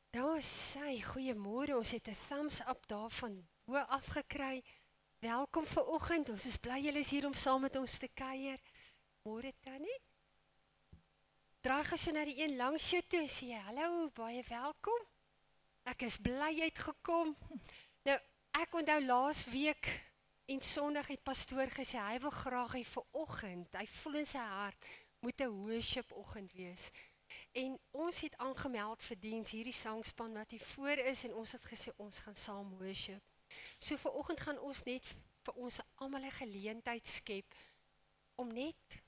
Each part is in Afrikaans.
Daar sê, goeiemôre, ons het 'n thumbs up daar van bo af gekry. Welkom vir oggend, ons is bly julle is hier om saam met ons te kuier. Môre Tannie. Draai gou so na die een langs jou toe en sê, hallo, baie welkom. Ek is bly jy het gekom. Nou, ek onthou laas week en Sondag het pastoor gesê, hy wil graag hê vir oggend, hy voel in sy hart, moet 'n worship oggend wees. En ons het aangemeld vir diens, hierdie sangspan wat hier voor is, en ons het gesê, ons gaan saam worship. So vir oggend gaan ons net vir ons almal 'n geleentheid skep, om net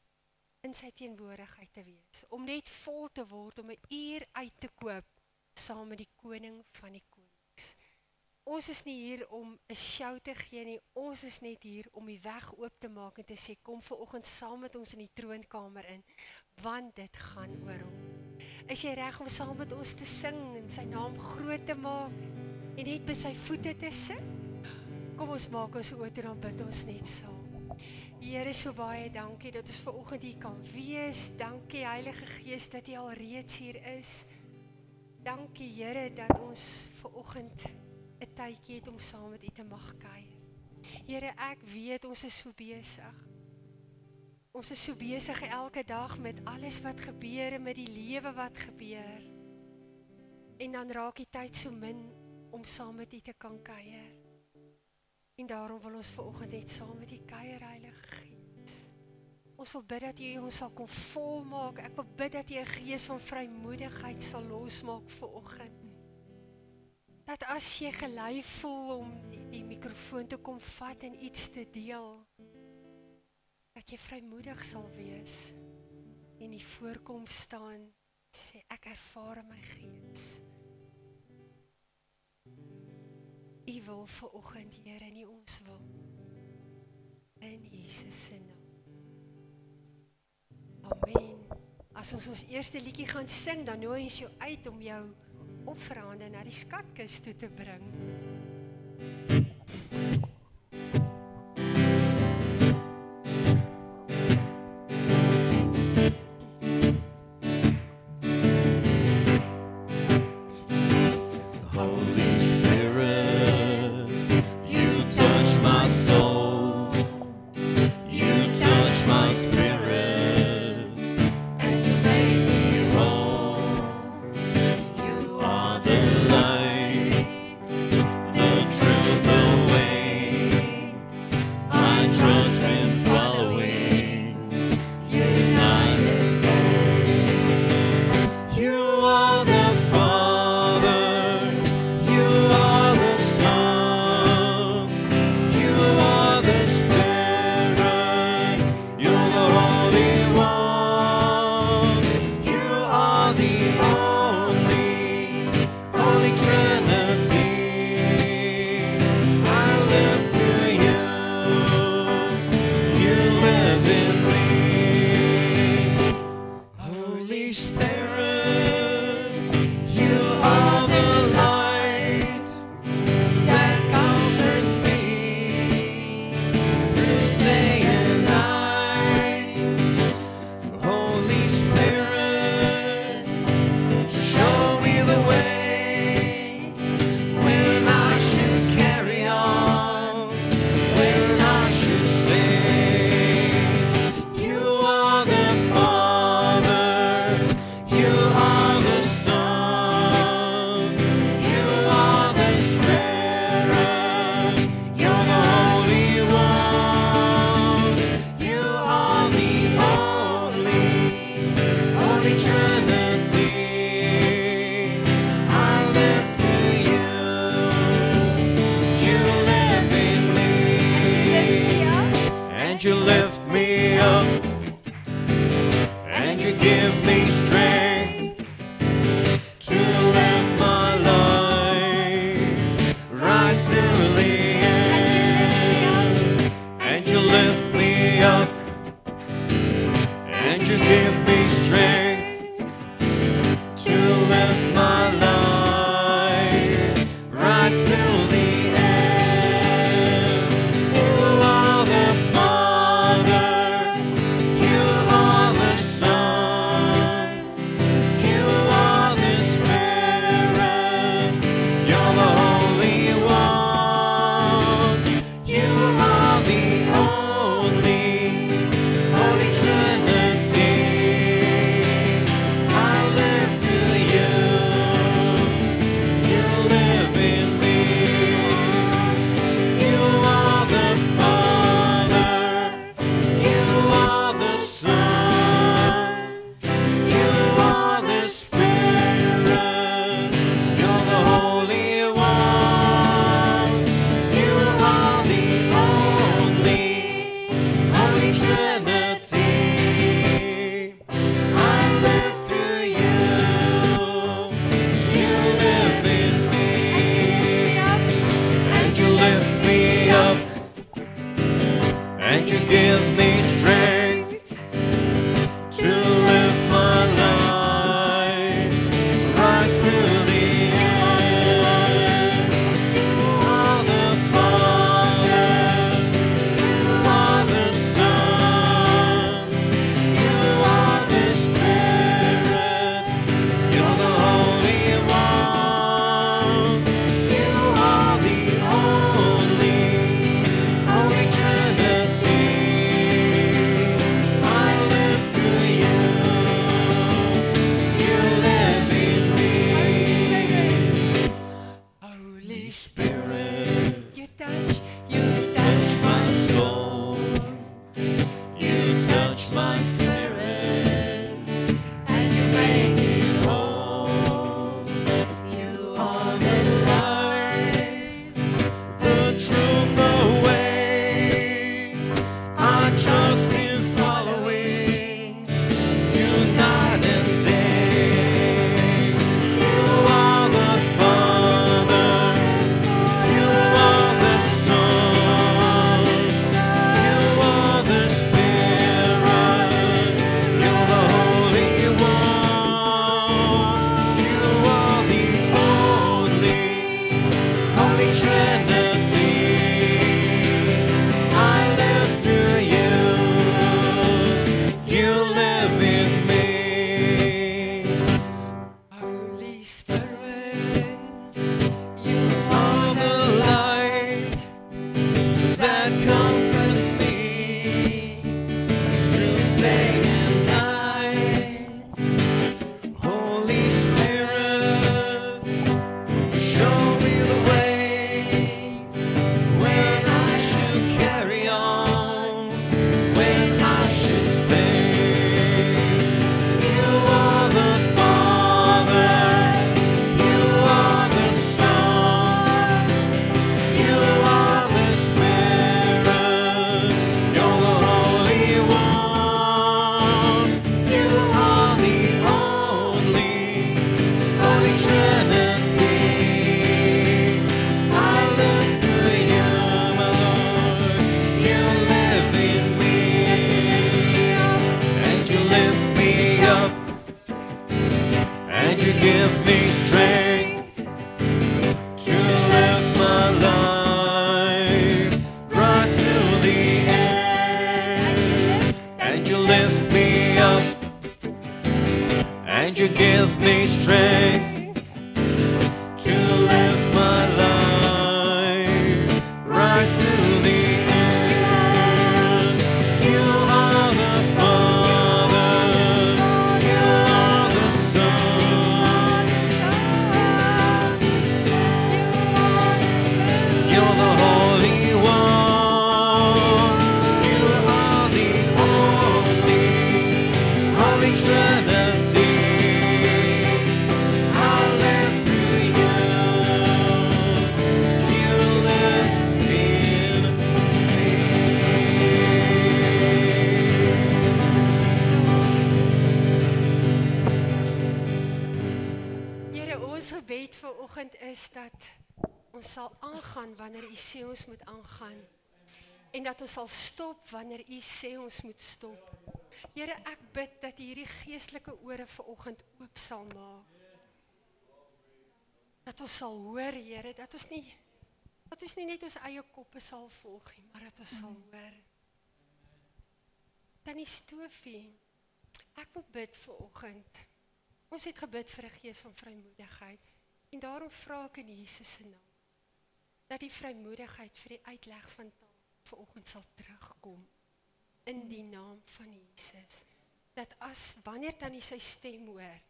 in sy teenwoordigheid te wees, om net vol te word, om 'n uur uit te koop, saam met die koning van die konings. Ons is nie hier om 'n show te gee nie, ons is net hier om die weg oop te maak en te sê, kom vir oggend saam met ons in die troonkamer in, want dit gaan oor hom. Is jy reg om saam met ons te sing en sy naam groot te maak en net by sy voete te sit? Kom ons maak ons oë toe, dan bid ons net saam. Here, so baie dankie dat ons ver oggend hier kan wees. Dankie Heilige Gees dat U al reeds hier is. Dankie Here dat ons ver oggend 'n tydjie het om saam met U te mag kuier. Here, ek weet ons is so besig. Ons is so besig elke dag met alles wat gebeur en met die lewe wat gebeur. En dan raak die tyd so min om saam met U te kan kuier. En daarom wil ons vanoggend net saam met U kuier, Heilige Gees. Ons wil bid dat U ons sal kom volmaak. Ek wil bid dat U 'n gees van vrymoedigheid sal losmaak vanoggend. Dat as jy gelei voel om die mikrofoon te kom vat en iets te deel, dat jy vrymoedig sal wees en die voorkom staan, sê ek ervaar in my gees. U wil vanoggend, Here, nie ons wil. In Jesus se naam. Amen. As ons eerste liedjie gaan sing, dan nooi ons jou uit om jou offerhande na die skatkis toe te bring. and you give me strength to live my life right through the end. You are the Father, you are the Son, you are the Spirit, you're the Holy One, you are the only Holy Trinity. I live through you, you live in me. Holy Spirit, You touch touch my soul, you touch my spirit, and you make me whole. You are the light, the truth, the way. I trust in following you night and day. You are the Father, you are the Son, you are the Spirit, you're the Holy One, you are the only Holy Trinity. I live through you, you live in me. Holy Spirit, you are the light that comforts me through day and night. Holy Spirit, show me the way when I should carry on, when I should stay. You are the Father, you are the Son, you are the Spirit, you're the Holy One, you are the only Holy Trinity. I live through you, my Lord, you live in me, and you lift me up, and you give me strength to live my life right through the end. And you lift me up, and you give me strength to live my life right through the end. You are the Father, you are the Son, you're the Holy One, you are the only Holy Trinity. I live through you, you live in me. Here, ons gebed vanoggend is dat ons sal aangaan wanneer U sê ons moet aangaan. En dat ons sal stop wanneer U sê ons moet stop. Here, ek bid dat U hierdie geestelike ore vanoggend oop sal maak. Dat ons sal hoor, Here, dat ons nie net ons eie koppe sal volg nie, maar dat ons sal hoor. Tannie Stofie, ek wil bid vanoggend. Ons het gebid vir 'n gees van vrymoedigheid. En daarom vra ek in Jesus se naam, dat die vrymoedigheid vir die uitleg van taal vanoggend sal terugkom. In die naam van Jesus. Dat wanneer Tannie sy stem hoor,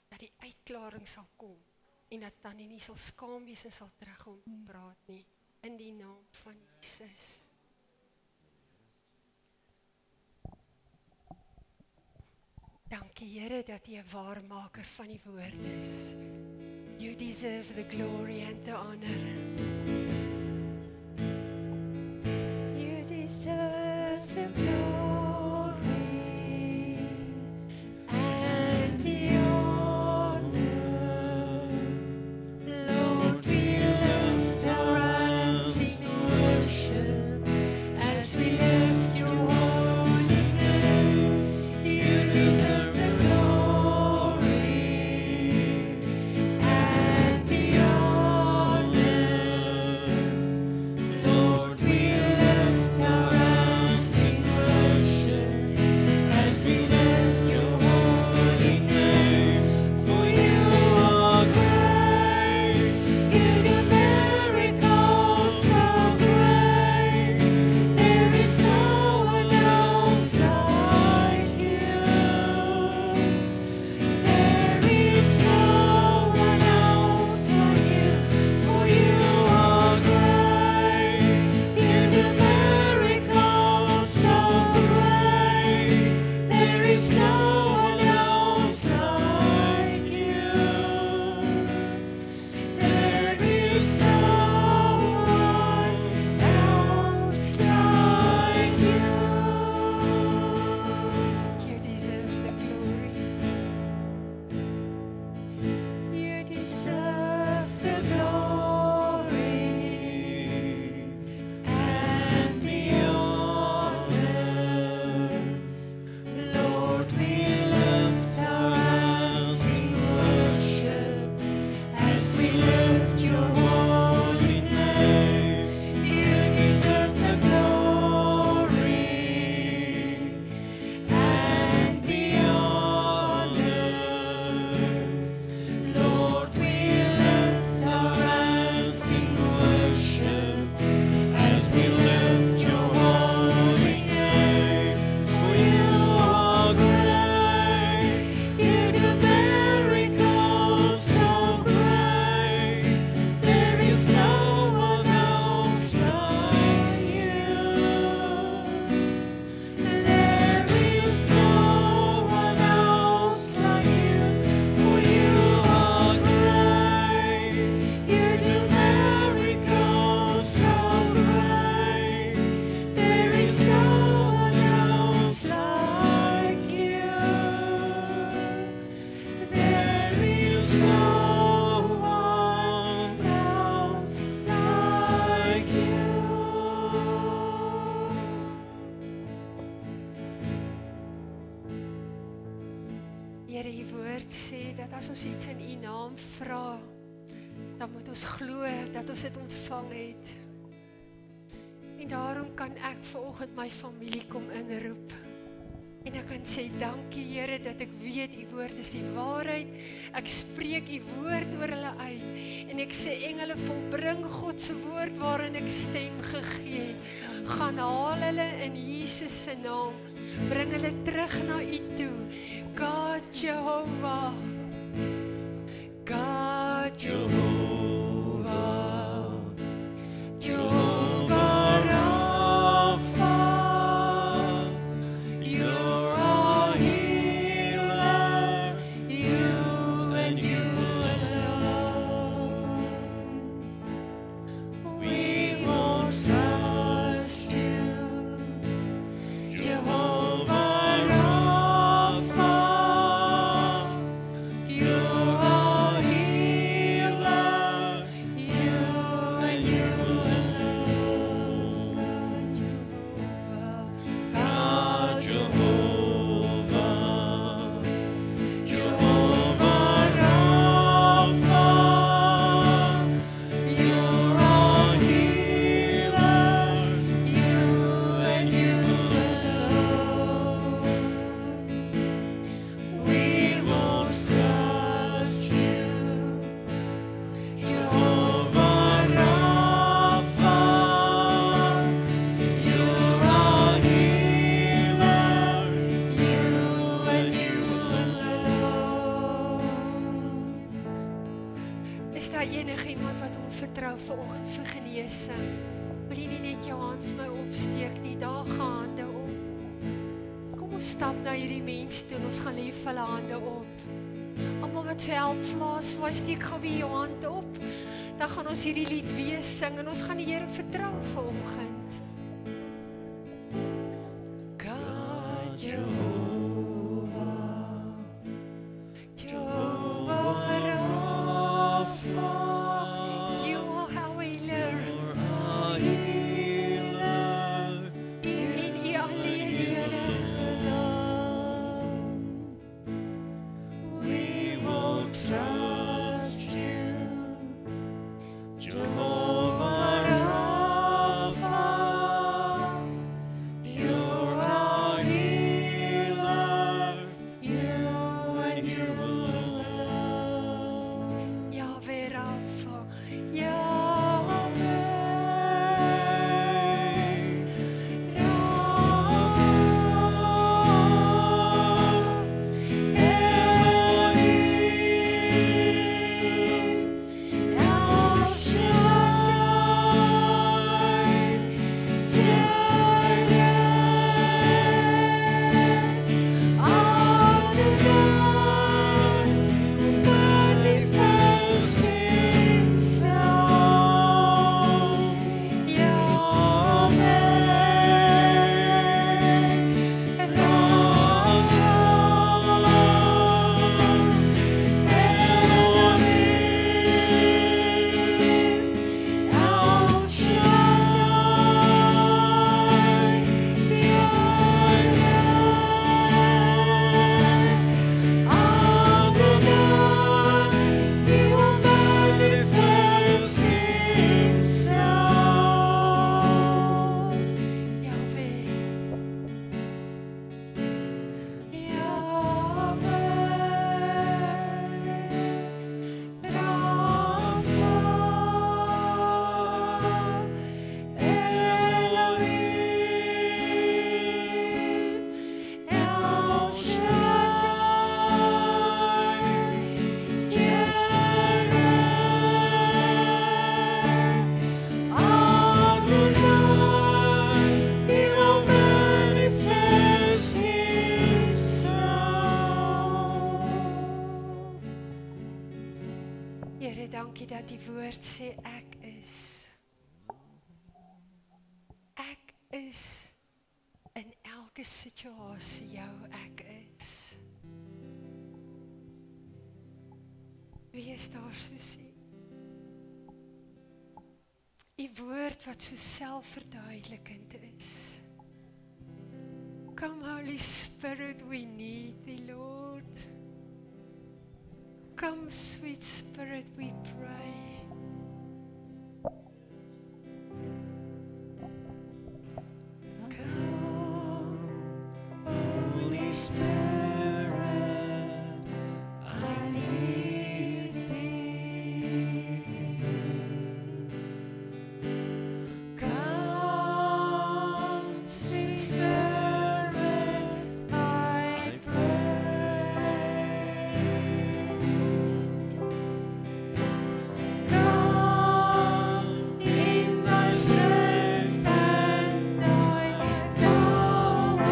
dat die uitklaring sal kom. En dat Tannie nie sal skaam wees en sal terugkom praat nie. In die naam van Jesus. Dankie Here dat U 'n waarmaker van die woord is. You deserve the glory and the honor. You deserve the glory and the honor. Lord, we lift our hands in worship as we lift as ons iets in U naam vra, dan moet ons glo dat ons dit ontvang het. En daarom kan ek vanoggend my familie kom inroep. En ek kan sê, dankie Here, dat ek weet U woord is die waarheid. Ek spreek U woord oor hulle uit. En ek sê, engele volbring God se woord waarin ek stem gegee het. Gaan haal hulle in Jesus se naam. Bring hulle terug na U toe. God Jehovah. God Jehovah. Jehovah Rapha. You're our healer. You and you alone. We won't trust you. Jehovah Rapha. You're our healer. You and you alone. God Jehovah. Jehovah Rapha. You're our healer. You and you alone. We won't trust you. Jehovah Rapha. You're our healer. You and you alone. Is daar enigiemand wat hom vertrou vanoggend vir genesing? Wil jy nie net jou hand vir my opsteek nie? Daar gaan hande op. Kom ons stap na hierdie mense toe en ons gaan lê vir hulle hande op. Almal wat so help vlaas, steek gou weer jou hand op. Dan gaan ons hierdie lied weer sing en ons gaan die Here vertrou vanoggend. God Jehovah. Jehovah Rapha. You are our healer. In U alleen, Here. We won't trust you. Jehovah Rapha. You're our healer. You and you alone. Yahweh Rapha. Yahweh Rapha. Elohim. El Shaddai. Jireh. Adonai. Manifest Himself. Yahweh Rapha. Elohim. El Shaddai. Jireh. Adonai. He will manifest Himself. Yahweh. Yahweh Rapha. Elohim. El Shaddai. Jireh. Adonai. He will manifest Himself. Here, dankie dat die woord sê ek is. Ek is in elke situasie jou ek is. Wie is daar soos U? U woord wat so selfverduidelikend is. Come Holy Spirit, we need Thee, Lord. Come, sweet Spirit, we pray. Come, Holy Spirit, I need thee. Come, sweet Spirit, I pray. Come in thy strength and thy power.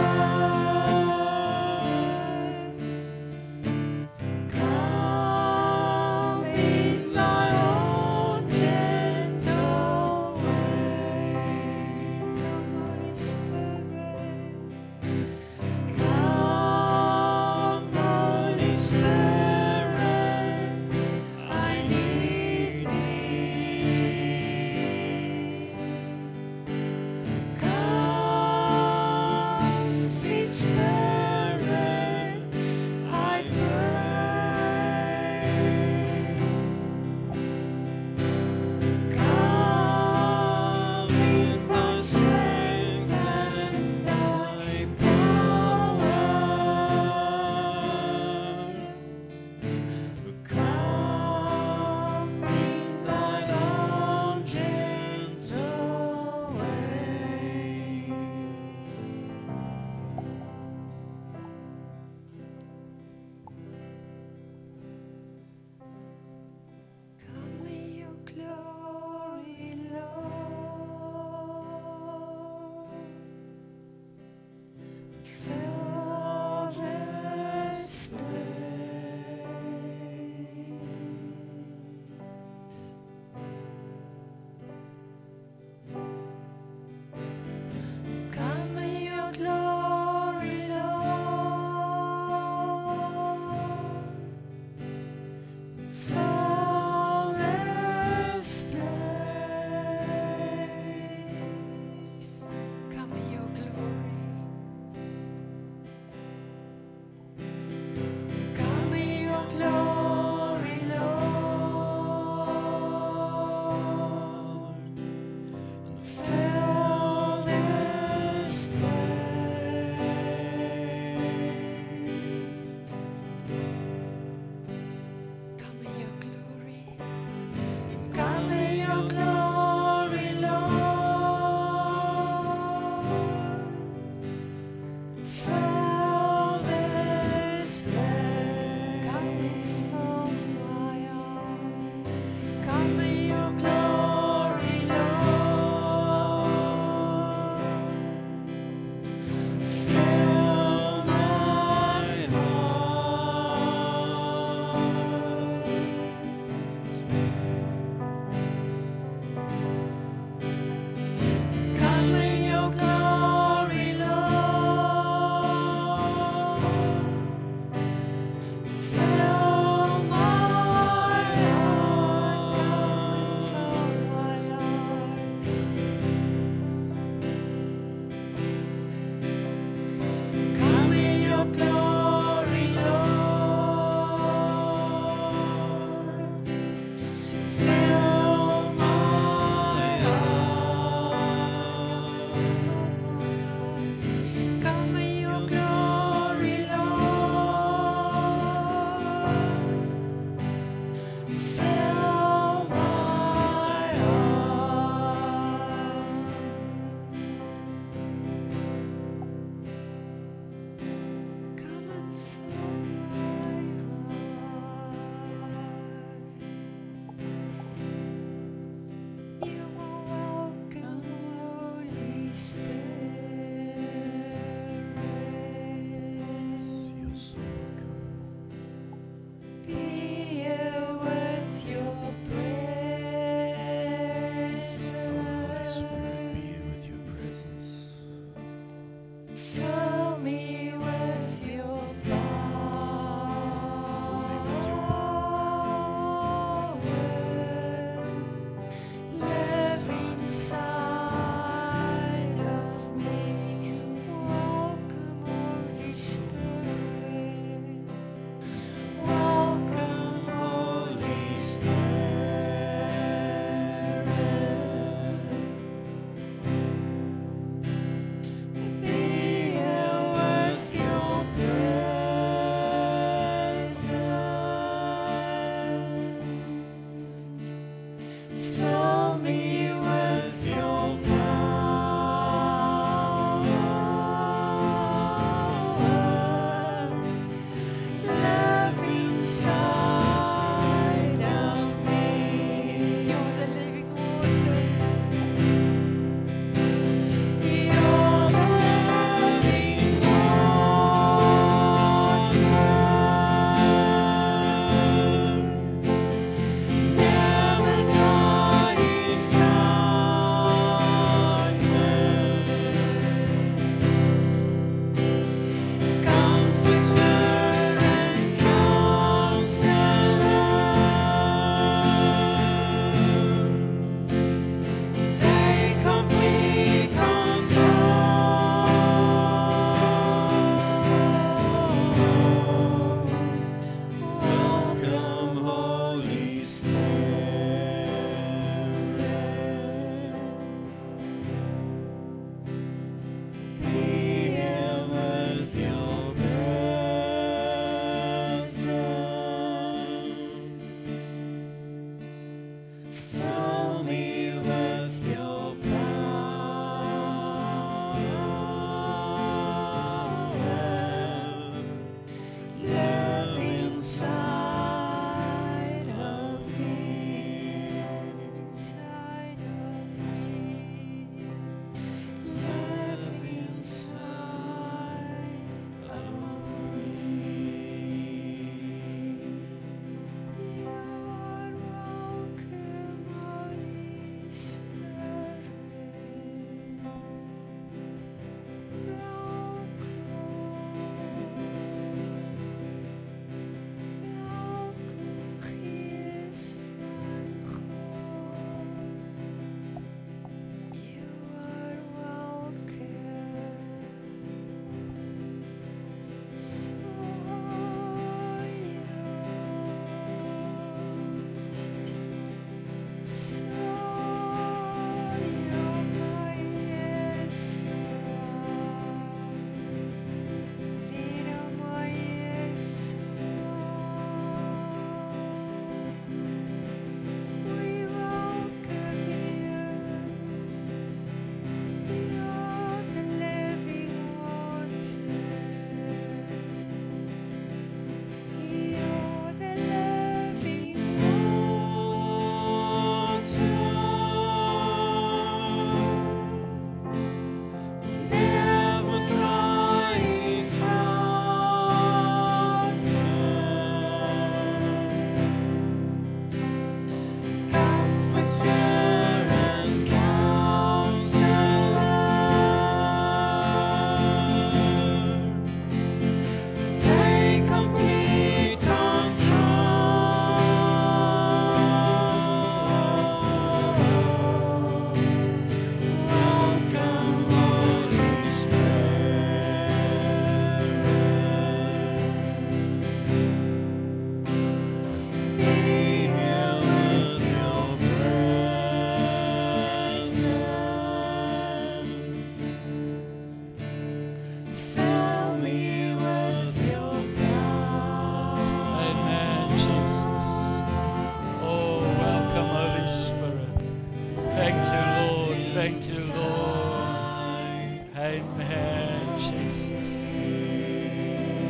Amen, Jesus.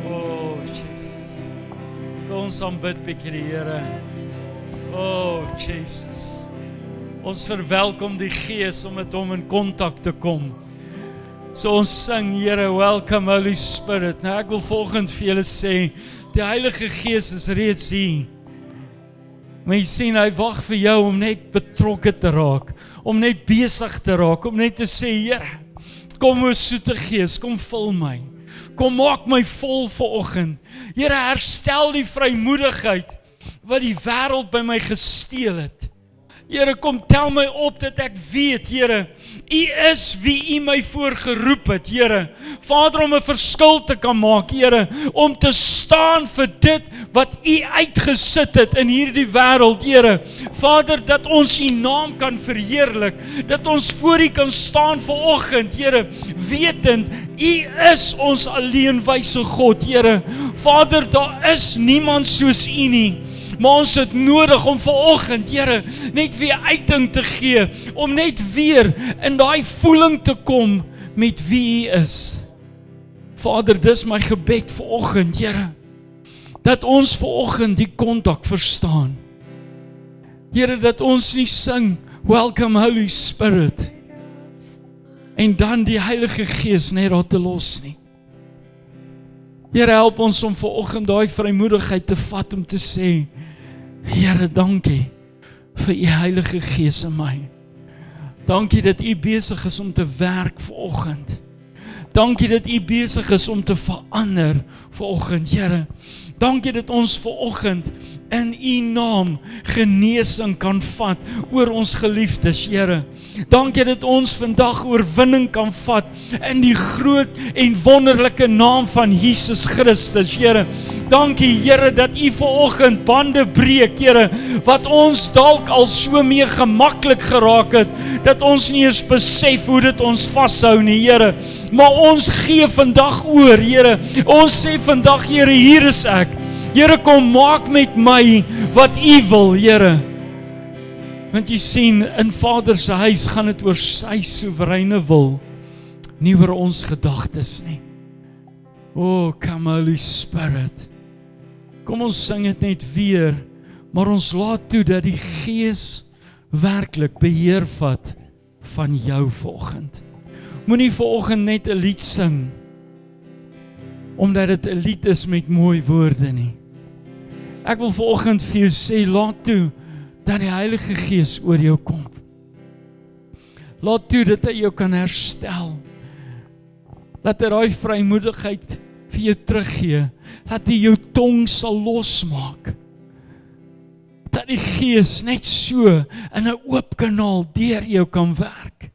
Oh, Jesus. Kom ons aanbid bietjie die Here. Oh, Jesus. Ons verwelkom die Gees om met hom in kontak te kom. So ons sing, Here, welcome Holy Spirit. Nou ek wil volgende vir julle sê, die Heilige Gees is reeds hier. Maar jy sien, hy wag vir jou om net betrokke te raak, om net besig te raak, om net te sê, Here, kom o soete Gees, kom vul my. Kom maak my vol vanoggend. Here, herstel die vrymoedigheid wat die wêreld by my gesteel het. Here, kom tel my op dat ek weet, Here, U is wie U my voorgeroep het, Here. Vader, om 'n verskil te kan maak, Here, om te staan vir dit wat U uitgesit het in hierdie wêreld, Here. Vader, dat ons U naam kan verheerlik, dat ons voor U kan staan vanoggend, Here, wetend U is ons alleenwyse God, Here. Vader, daar is niemand soos U nie. Maar ons het nodig om vanoggend, Here, net weer uiting te gee, om net weer in daai voeling te kom met wie U is. Vader, dis my gebed vanoggend, Here, dat ons vanoggend die kontak verstaan. Here, dat ons nie sing, welcome Holy Spirit, en dan die Heilige Gees net daar te los nie. Here, help ons om vanoggend daai vrymoedigheid te vat om te sê, Here, dankie vir U Heilige Gees in my. Dankie dat U besig is om te werk vanoggend. Dankie dat U besig is om te verander vanoggend, Here. Dankie dat ons vanoggend in U naam genesing kan vat oor ons geliefdes, Here. Dankie dat ons vandag oorwinning kan vat in die groot en wonderlike naam van Jesus Christus, Here. Dankie, Here, dat U vanoggend bande breek, Here, wat ons dalk al so mee gemaklik geraak het, dat ons nie eens besef hoe dit ons vashou nie, Here. Maar ons gee vandag oor, Here. Ons sê vandag, Here, hier is ek. Here, kom maak met my wat U wil, Here. Want jy sien, in Vader se huis gaan dit oor sy soewereine wil, nie oor ons gedagtes nie. Oh, come Holy Spirit. Kom ons sing dit net weer, maar ons laat toe dat die Gees werklik beheer vat van jou vanoggend. Moenie vanoggend net 'n lied sing, omdat dit 'n lied is met mooi woorde nie. Ek wil vanoggend vir jou sê, laat toe dat die Heilige Gees oor jou kom. Laat toe dat hy jou kan herstel. Laat hy daai vrymoedigheid vir jou teruggee. Laat hy jou tong sal losmaak. Dat die Gees net so in 'n oop kanaal deur jou kan werk.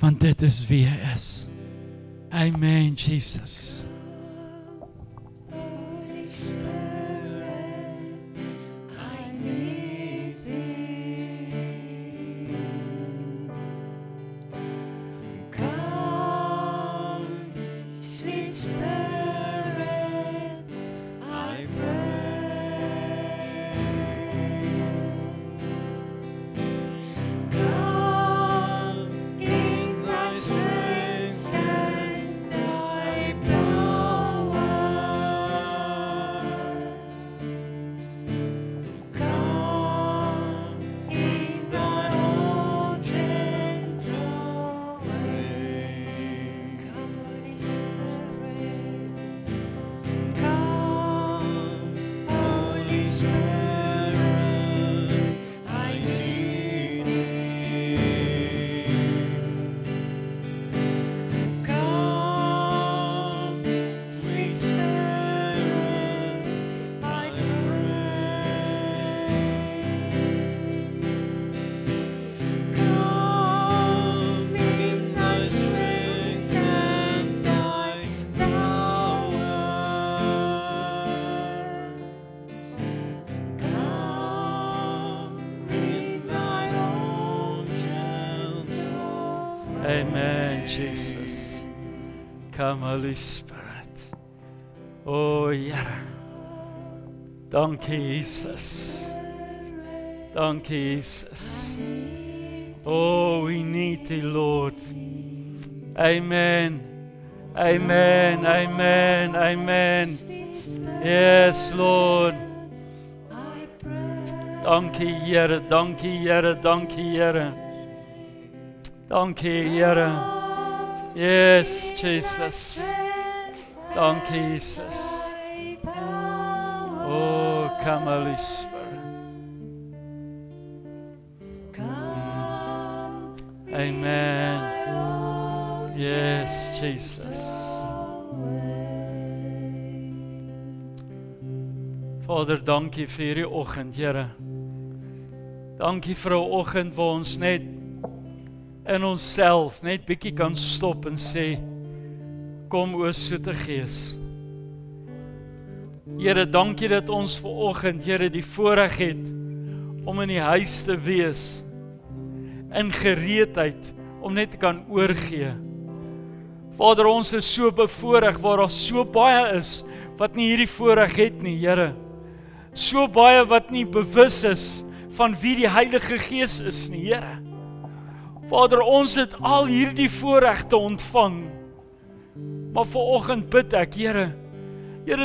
Want dit is wie hy is. Amen, Jesus. Holy Spirit, I need Thee. Come, sweet Spirit, I pray. Come in Thy strength and Thy power. Come in Thy own gentle way. Come, Holy Spirit. Come, Holy Spirit. I need Thee. Come, sweet Spirit, I pray. Come in Thy strength and Thy power. Come in Thy own gentle way. Amen, Jesus. Come, Holy Spirit. Oh, Here. Dankie, Jesus. Dankie, Jesus. Oh, we need thee, Lord. Amen. Amen. Amen. Amen. Yes, Lord. Dankie, Here. Dankie, Here. Dankie, Here. Dankie, Here. Yes, Jesus. Dankie, Jesus. Oh, come, Holy Spirit. Amen. Yes, Jesus. Vader, dankie vir hierdie oggend, Here. Dankie vir 'n oggend waar ons net in onsself net bietjie kan stop en sê, kom o soete Gees. Here, dankie dat ons vanoggend, Here, die voorreg het om in die huis te wees, in gereedheid om net te kan oorgee. Vader, ons is so bevoorreg waar daar so baie is wat nie hierdie voorreg het nie, Here. So baie wat nie bewus is van wie die Heilige Gees is nie, Here. Vader, ons het al hierdie voorregte ontvang. Maar vanoggend bid ek, Here,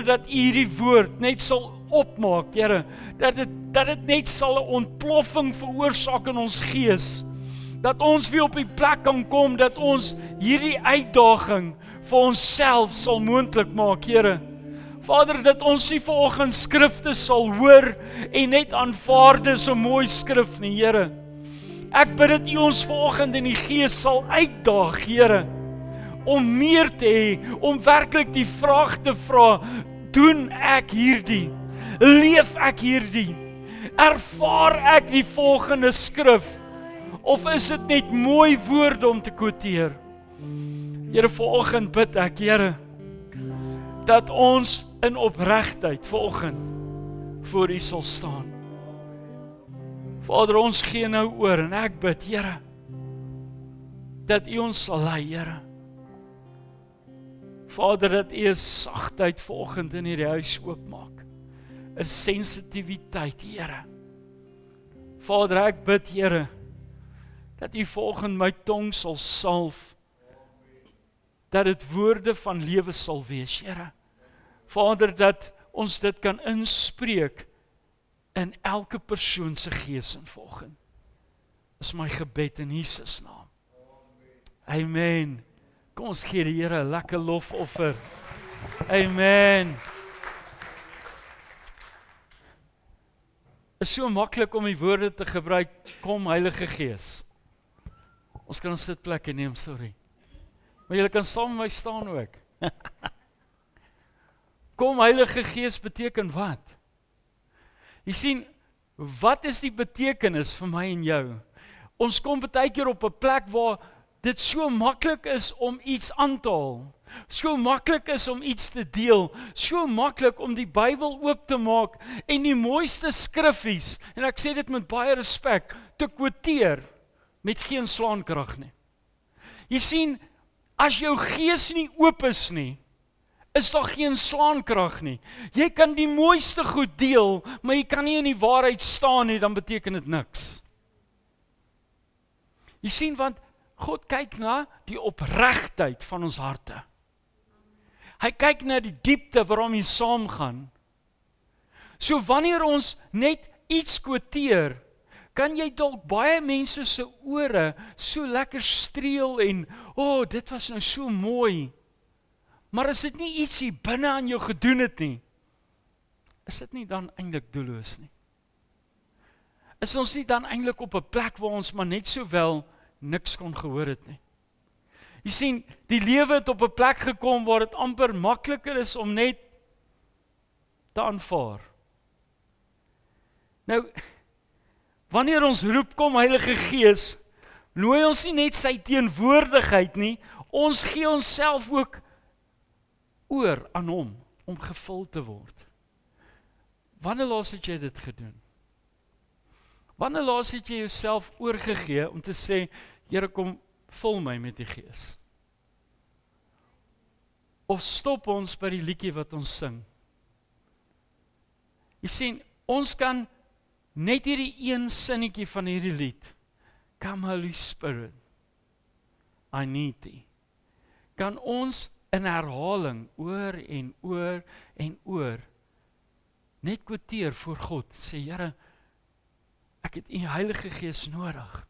dat U hierdie woord net sal opmaak, Here, dat dit net sal 'n ontploffing veroorsaak in ons gees. Dat ons weer op die plek kan kom, dat ons hierdie uitdaging vir onsself sal moontlik maak, Here. Vader, dat ons nie vanoggend skrifte sal hoor en net aanvaar dis so 'n mooi skrif nie, Here. Ek bid dat U ons vanoggend in die gees sal uitdaag, Here, om meer te hê, om werklik die vraag te vra, doen ek hierdie? Leef ek hierdie? Ervaar ek die volgende skrif? Of is dit net mooi woorde om te quoteer? Here, vanoggend bid ek, Here, dat ons in opregtheid vanoggend voor U sal staan. Vader, ons gee nou oor en ek bid, Here, dat U ons sal lei, Here. Vader, dat U 'n sagtheid vanoggend in hierdie huis oopmaak. 'n Sensitiwiteit, Here. Vader, ek bid, Here, dat U vanoggend my tong sal salf, dat dit woorde van lewe sal wees, Here. Vader, dat ons dit kan inspreek in elke persoon se gees en vanoggend. Dis my gebed in Jesus naam. Amen. Kom ons gee die Here 'n lekker lofoffer. Amen. Is so maklik om die woorde te gebruik, kom Heilige Gees. Ons kan ons sitplekke neem, sorry. Maar julle kan saam met my staan ook. Kom Heilige Gees beteken wat? Jy sien, wat is die betekenis vir my en jou? Ons kom baie keer op 'n plek waar dit so maklik is om iets aan te haal. So maklik is om iets te deel. So maklik om die Bybel oop te maak en die mooiste skriffies, en ek sê dit met baie respek, te quoteer met geen slaankrag nie. Jy sien, as jou gees nie oop is nie, is daar geen slaankrag nie. Jy kan die mooiste goed deel, maar jy kan nie in die waarheid staan nie, dan beteken dit niks. Jy sien, want God kyk na die opregtheid van ons harte. Hy kyk na die diepte waarom jy saamgaan. So wanneer ons net iets quoteer, kan jy dalk baie mense se ore so lekker streel en, dit was nou so mooi. Maar as dit nie iets hier binne aan jou gedoen het nie, is dit nie dan eintlik doelloos nie? Is ons nie dan eintlik op 'n plek waar ons maar net sowel niks kon gehoor het nie? Jy sien, die lewe het op 'n plek gekom waar dit amper makliker is om net te aanvaar. Nou, wanneer ons roep, kom Heilige Gees, nooi ons nie net sy teenwoordigheid nie, ons gee onsself ook oor aan hom, om gevul te word. Wanneer laas het jy dit gedoen? Wanneer laas het jy jouself oorgegee om te sê, Here, kom, vul my met die Gees? Of stop ons by die liedjie wat ons sing? Jy sien, ons kan net hierdie een sinnetjie van hierdie lied, Come Holy Spirit, I need thee. Kan ons in herhaling oor en oor en oor net kwoteer voor God, sê Here, ek het U Heilige Gees nodig.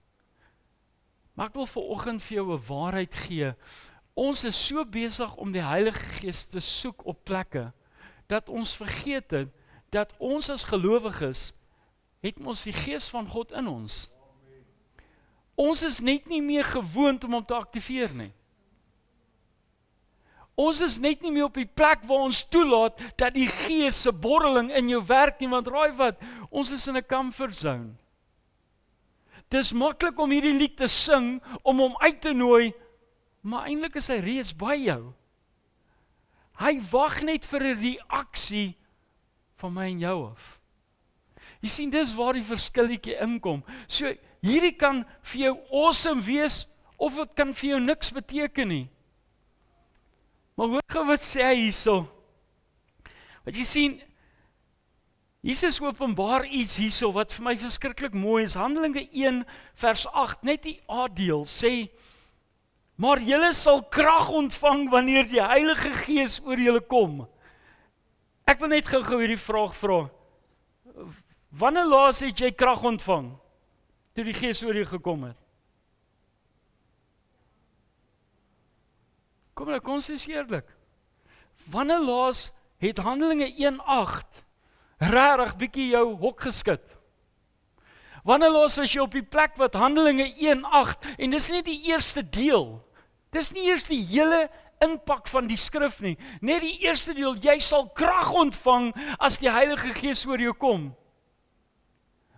Maar ek wil vanoggend vir jou 'n waarheid gee. Ons is so besig om die Heilige Gees te soek op plekke, dat ons vergeet het, dat ons as gelowiges, het ons die Gees van God in ons. Ons is net nie meer gewoond om hom te aktiveer nie. Ons is net nie meer op die plek waar ons toelaat, dat die Gees se borreling in jou werk nie, want raai wat, ons is in 'n comfort zone. Dis maklik om hierdie lied te sing, om hom uit te nooi, maar eintlik is hy reeds by jou. Hy wag net vir 'n reaksie van my en jou af. Jy sien, dis waar die verskilletjie inkom. So, hierdie kan vir jou awesome wees, of dit kan vir jou niks beteken nie. Maar hoor gou wat sê hy hierso. Want jy sien, Jesus openbaar iets hierso wat vir my verskriklik mooi is. Handelinge 1 vers 8, net die A-deel sê, maar julle sal krag ontvang wanneer die Heilige Gees oor julle kom. Ek wil net gou hierdie vraag vra. Wanneer laas het jy krag ontvang? Toe die Gees oor jou gekom het? Kom nou, ons is eerlik. Wanneer laas het Handelinge 1:8 regtig bietjie jou hok geskit? Wanneer laas was jy op die plek wat Handelinge 1:8, en dis nie die eerste deel, dis nie eers die hele impak van die skrif nie, net die eerste deel, jy sal krag ontvang as die Heilige Gees oor jou kom.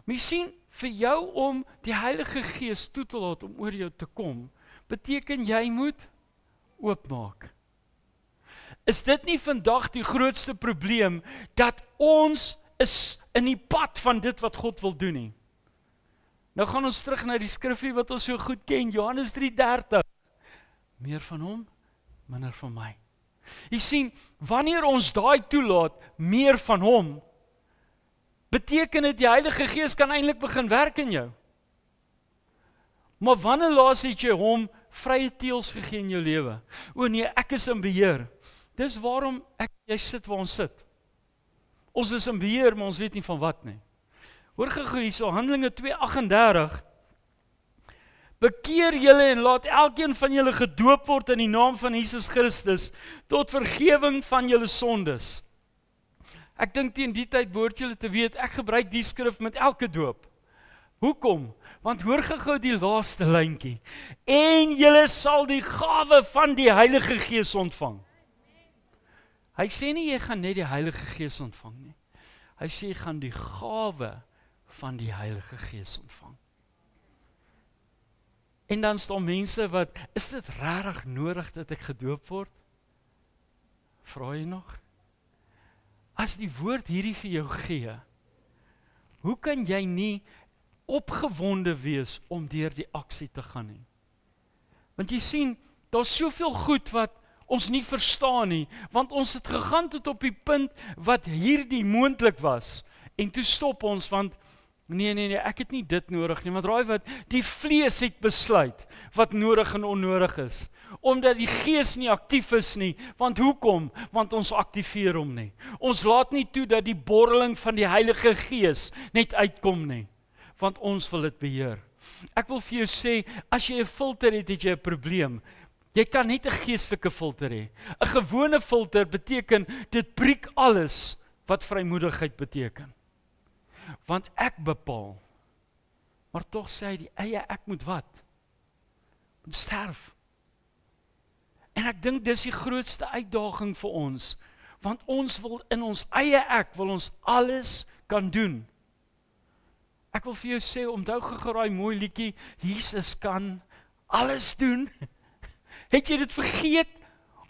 Maar jy sien, vir jou om die Heilige Gees toe te laat om oor jou te kom, beteken jy moet oopmaak. Is dit nie vandag die grootste probleem, dat ons is in die pad van dit wat God wil doen nie? Nou gaan ons terug na die skrifgie wat ons so goed ken, Johannes 3:30. Meer van hom, minder van my. Jy sien, wanneer ons daai toelaat, meer van hom, beteken dit die Heilige Gees kan eintlik begin werk in jou. Maar wanneer laas het jy hom vrye teels gegee in jou lewe? O nee, ek is in beheer. Dis waarom jy sit waar ons sit. Ons is in beheer, maar ons weet nie van wat nie. Hoor gou hierso, Handelinge 2:38. Bekeer julle en laat elkeen van julle gedoop word in die naam van Jesus Christus, tot vergewing van julle sondes. Ek dink teen die tyd behoort julle te weet, ek gebruik die skrif met elke doop. Hoekom? Want hoor gou die laaste lyntjie. En julle sal die gawe van die Heilige Gees ontvang. Hy sê nie jy gaan net die Heilige Gees ontvang nie. Hy sê jy gaan die gawe van die Heilige Gees ontvang. En dan staan mense wat, is dit regtig nodig dat ek gedoop word? Vra jy nog? As die woord hierdie vir jou gee, hoe kan jy nie opgewonde wees om deur die aksie te gaan nie? Want jy sien, daar's soveel goed wat ons nie verstaan nie, want ons het gegaan tot op die punt wat hierdie moontlik was, en toe stop ons, want nee, ek het nie dit nodig nie, want raai wat, die vlees het besluit wat nodig en onnodig is, omdat die Gees nie aktief is nie, want hoekom? Want ons aktiveer hom nie. Ons laat nie toe dat die borreling van die Heilige Gees net uitkom nie, want ons wil dit beheer. Ek wil vir jou sê, as jy 'n filter het, het jy 'n probleem. Jy kan net 'n geestelike filter hê. 'n Gewone filter beteken, dit breek alles wat vrymoedigheid beteken. Want ek bepaal, maar tog sê hy die eie ek moet wat? Moet sterf. En ek dink dis die grootste uitdaging vir ons, want ons wil in ons eie ek, wil ons alles kan doen. Ek wil vir jou sê, onthou gou daai mooi liedjie, Jesus kan alles doen. Het jy dit vergeet?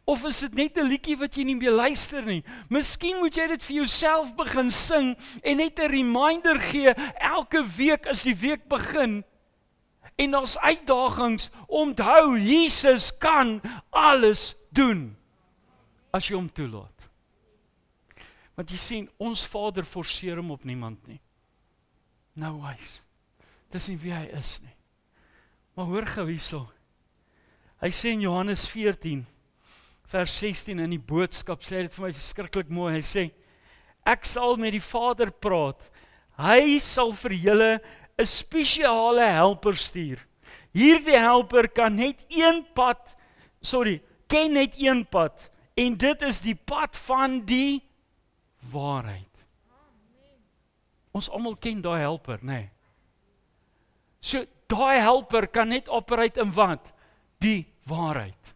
Of is dit net 'n liedjie wat jy nie meer luister nie? Miskien moet jy dit vir jouself begin sing en net 'n reminder gee elke week as die week begin. En ons uitdagings, onthou, Jesus kan alles doen as jy hom toelaat. Want jy sien, ons Vader forceer hom op niemand nie. Nou wys. Dis nie wie hy is nie. Maar hoor gou hierso. Hy sê in Johannes 14, vers 16 in die boodskap, sê dit vir my verskriklik mooi. Hy sê, ek sal met die Vader praat. Hy sal vir julle 'n spesiale helper stuur. Hierdie helper ken net een pad, en dit is die pad van die waarheid. Ons almal ken daai helper, nê? Nee. So, daai helper kan net operate in wat? Die waarheid.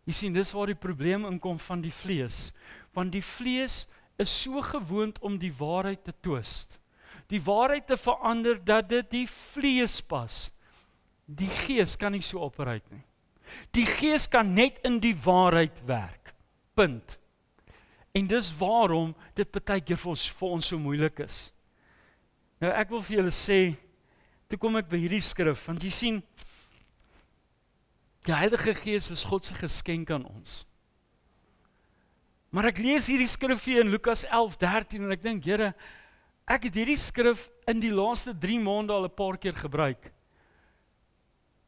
Jy sien, dis waar die probleem inkom van die vlees. Want die vlees is so gewoond om die waarheid te twist. Die waarheid te verander dat dit die vlees pas. Die gees kan nie so operate nie. Die gees kan net in die waarheid werk. Punt. En dis waarom dit partykeer vir ons so moeilik is. Nou ek wil vir julle sê, toe kom ek by hierdie skrif, want jy sien, die Heilige Gees is God se geskenk aan ons. Maar ek lees hierdie skrif hier in Lukas 11:13 en ek dink, Here, ek het hierdie skrif in die laaste 3 maande al 'n paar keer gebruik.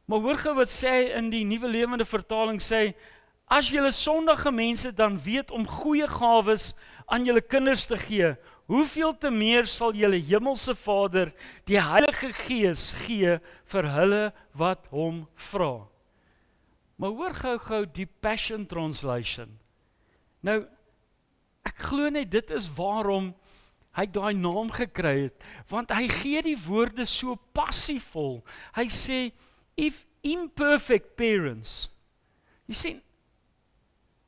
Maar hoor gou wat sê hy in die Nuwe Lewende Vertaling sê, as julle sondige mense dan weet om goeie gawes aan julle kinders te gee, hoeveel te meer sal julle hemelse Vader die Heilige Gees gee vir hulle wat hom vra. Maar hoor gou die Passion Translation. Nou, ek glo net dit is waarom hy daai naam gekry het, want hy gee die woorde so passievol. Hy sê, if imperfect parents, jy sien,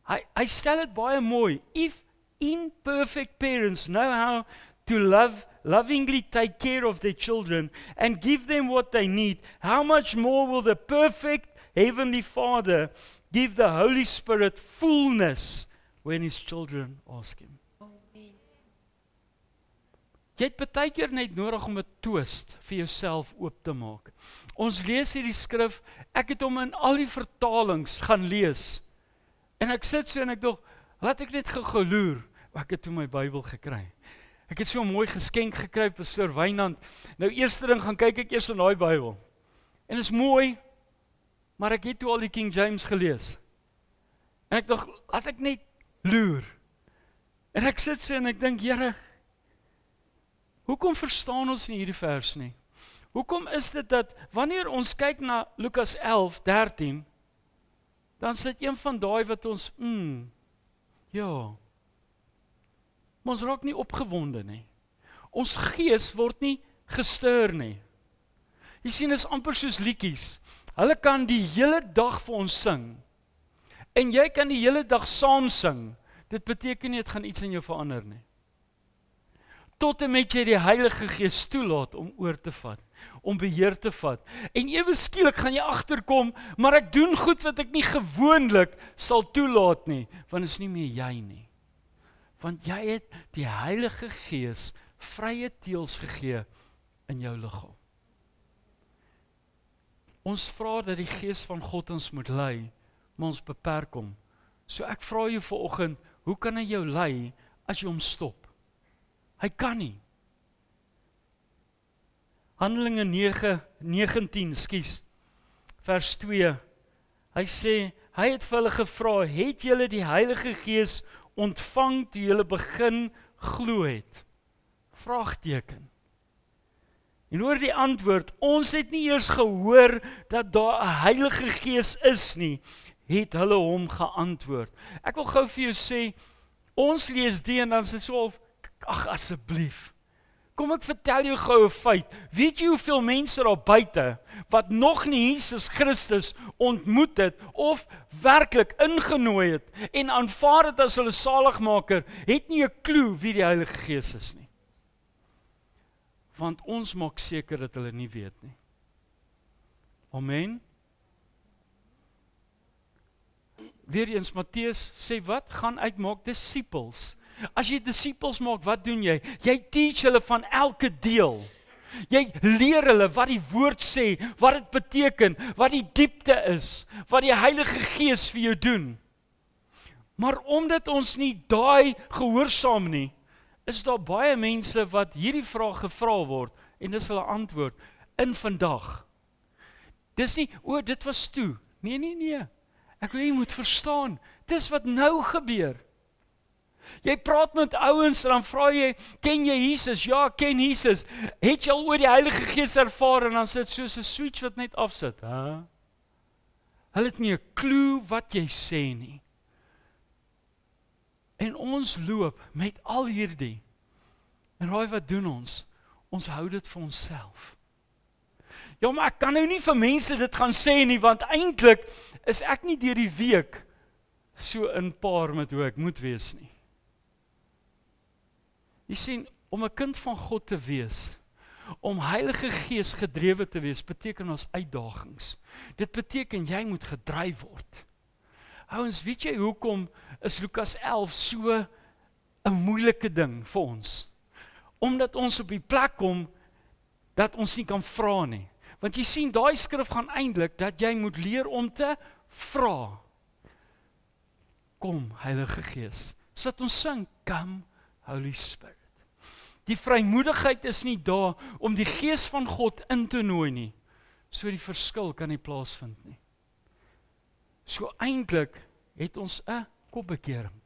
hy stel dit baie mooi, if imperfect parents know how to lovingly take care of their children and give them what they need, how much more will the perfect Heavenly Father give the Holy Spirit fullness when His children ask Him. Amen. Jy het baie keer net nodig om 'n twist vir jouself oop te maak. Ons lees hierdie skrif, ek het hom in al die vertalings gaan lees. En ek sit so en ek dink, laat ek net gou loer, ek het toe my Bybel gekry. Ek het so 'n mooi geskenk gekry, Pastor Wynand. Nou eerste ding gaan kyk ek eers in daai Bybel. En is mooi, maar ek het toe al die King James gelees. En ek dink, laat ek net loer. En ek sit so en ek dink, Here, hoekom verstaan ons nie hierdie vers nie? Hoekom is dit dat, wanneer ons kyk na Lukas 11:13, dan sit een van daai wat ons, ja, maar ons raak nie opgewonde nie. Ons gees word nie gestuur nie. Jy sien, is amper soos liedjies. Hulle kan die hele dag vir ons sing, en jy kan die hele dag saam sing. Dit beteken nie, dit gaan iets in jou verander nie. Tot en met jy die Heilige Gees toelaat om oor te vat, om beheer te vat. En ewe skielik gaan jy agterkom, maar ek doen goed wat ek nie gewoonlik sal toelaat nie, want is nie meer jy nie. Want jy het die Heilige Gees vrye teels gegee in jou liggaam. Ons vra dat die Gees van God ons moet lei, maar ons beperk hom. So ek vra jou vanoggend, hoe kan hy jou lei as jy hom stop? Hy kan nie. Handelinge 19, vers 2. Hy sê, hy het vir hulle gevra, het julle die Heilige Gees ontvang toe julle begin glo het? Vraagteken. En hoor die antwoord, ons het nie eers gehoor dat daar 'n Heilige Gees is nie, het hulle hom geantwoord. Ek wil gou vir jou sê, ons lees die en dan sê so, ag asseblief, kom ek vertel jou gou 'n feit, weet jy hoeveel mense daar buite, wat nog nie Jesus Christus ontmoet het, of werklik ingenooi het, en aanvaar het as hulle saligmaker, het nie 'n klou wie die Heilige Gees is nie. Want ons maak seker dat hulle nie weet nie. Amen. Weereens, Matteus sê wat? Gaan uitmaak disippels. As jy disippels maak, wat doen jy? Jy teach hulle van elke deel. Jy leer hulle wat die woord sê, wat dit beteken, wat die diepte is, wat die Heilige Gees vir jou doen. Maar omdat ons nie daai gehoorsaam nie, is daar baie mense wat hierdie vraag gevra word, en dis hulle antwoord, in vandag. Dis nie, o, dit was toe. Nee. Ek wil jy moet verstaan, dis wat nou gebeur. Jy praat met ouens en dan vra jy, ken jy Jesus? Ja, ek ken Jesus. Het jy al oor die Heilige Gees ervaar? En dan sit soos 'n switch wat net afsit. Hulle het nie 'n klou wat jy sê nie. En ons loop met al hierdie. En raai wat doen ons? Ons hou dit vir onsself. Ja, maar ek kan nou nie vir mense dit gaan sê nie, want eintlik is ek nie deur die week so in paar met hoe ek moet wees nie. Jy sien, om 'n kind van God te wees, om Heilige Gees gedrewe te wees, beteken ons uitdagings. Dit beteken jy moet gedryf word. Ouens, weet jy hoekom is Lukas 11 so 'n moeilike ding vir ons? Omdat ons op die plek kom dat ons nie kan vra nie. Want jy sien, daai skrif gaan eintlik dat jy moet leer om te vra. Kom, Heilige Gees. Dis wat ons sing, Come, Holy Spirit. Die vrymoedigheid is nie daar om die Gees van God in te nooi nie. So die verskil kan nie plaasvind nie. So eintlik het ons 'n kopbekering.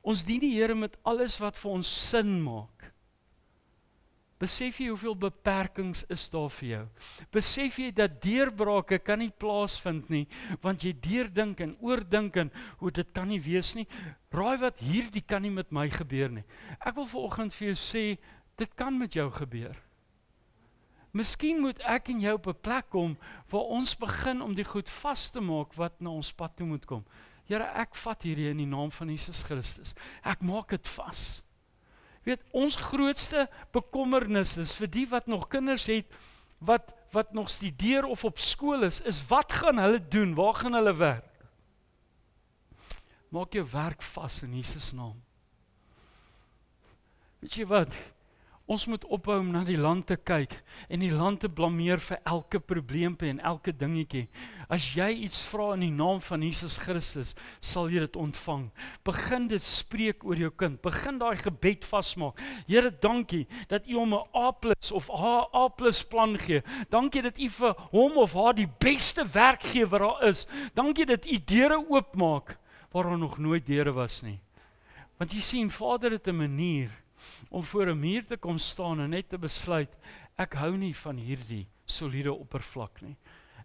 Ons dien die Here met alles wat vir ons sin maak. Besef jy hoeveel beperkings is daar vir jou? Besef jy dat deurbrake kan nie plaasvind nie, want jy deurdink en oordink en hoe dit kan nie wees nie. Raai wat, hierdie kan nie met my gebeur nie. Ek wil vanoggend vir jou sê, dit kan met jou gebeur. Miskien moet ek en jy op 'n plek kom waar ons begin om die goed vas te maak wat na ons pad toe moet kom. Here, ek vat hierdie in die naam van Jesus Christus. Ek maak dit vas. Weet, ons grootste bekommernis is vir die wat nog kinders het, wat nog studeer of op skool is wat gaan hulle doen? Waar gaan hulle werk? Maak jou werk vas in Jesus naam. Weet jy wat? Ons moet ophou om na die land te kyk en die land te blameer vir elke probleempie en elke dingetjie. As jy iets vra in die naam van Jesus Christus, sal jy dit ontvang. Begin dit spreek oor jou kind. Begin daai gebed vasmaak. Here, dankie dat U hom 'n A+ of haar A+ plan gee. Dankie dat U vir hom of haar die beste werkgewer daar is. Dankie dat U deure oopmaak waar daar nog nooit deure was nie. Want jy sien, Vader het 'n manier om voor 'n muur te kom staan en net te besluit, ek hou nie van hierdie soliede oppervlak nie.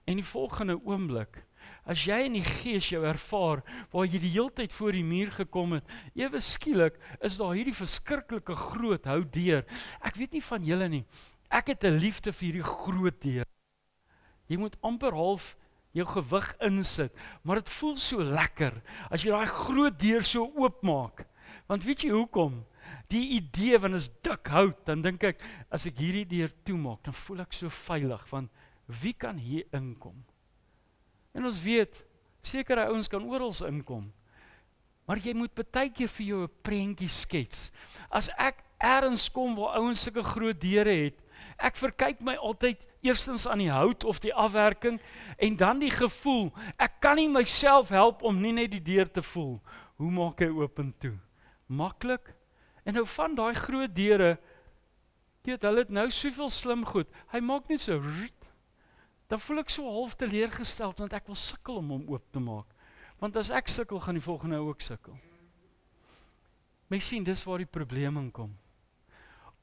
En die volgende oomblik, as jy in die Gees jou ervaar, waar jy die hele tyd voor die muur gekom het, ewe skielik is daar hierdie verskriklike groot hou deur. Ek weet nie van julle nie, ek het 'n liefde vir hierdie groot deur. Jy moet amper half jou gewig insit, maar dit voel so lekker, as jy daai groot deur so oopmaak. Want weet jy hoekom? Die idee van is dik hout, dan dink ek, as ek hierdie deur toemaak, dan voel ek so veilig, want wie kan hier inkom? En ons weet, sekere ouens kan oral inkom, maar jy moet baie keer vir jou 'n prentjie skets. As ek ergens kom waar ouens sulke groot deure het, ek verkyk my altyd eerstens aan die hout of die afwerking, en dan die gevoel, ek kan nie myself help om nie net die deur te voel. Hoe maak hy oop en toe? Maklik. En nou van daai groot deure, weet, hulle het nou soveel slim goed, hy maak net so, dan voel ek so half teleurgesteld, want ek wil sukkel om hom oop te maak. Want as ek sukkel, gaan die volgende ook sukkel. Maar jy sien, dis waar die probleem in kom.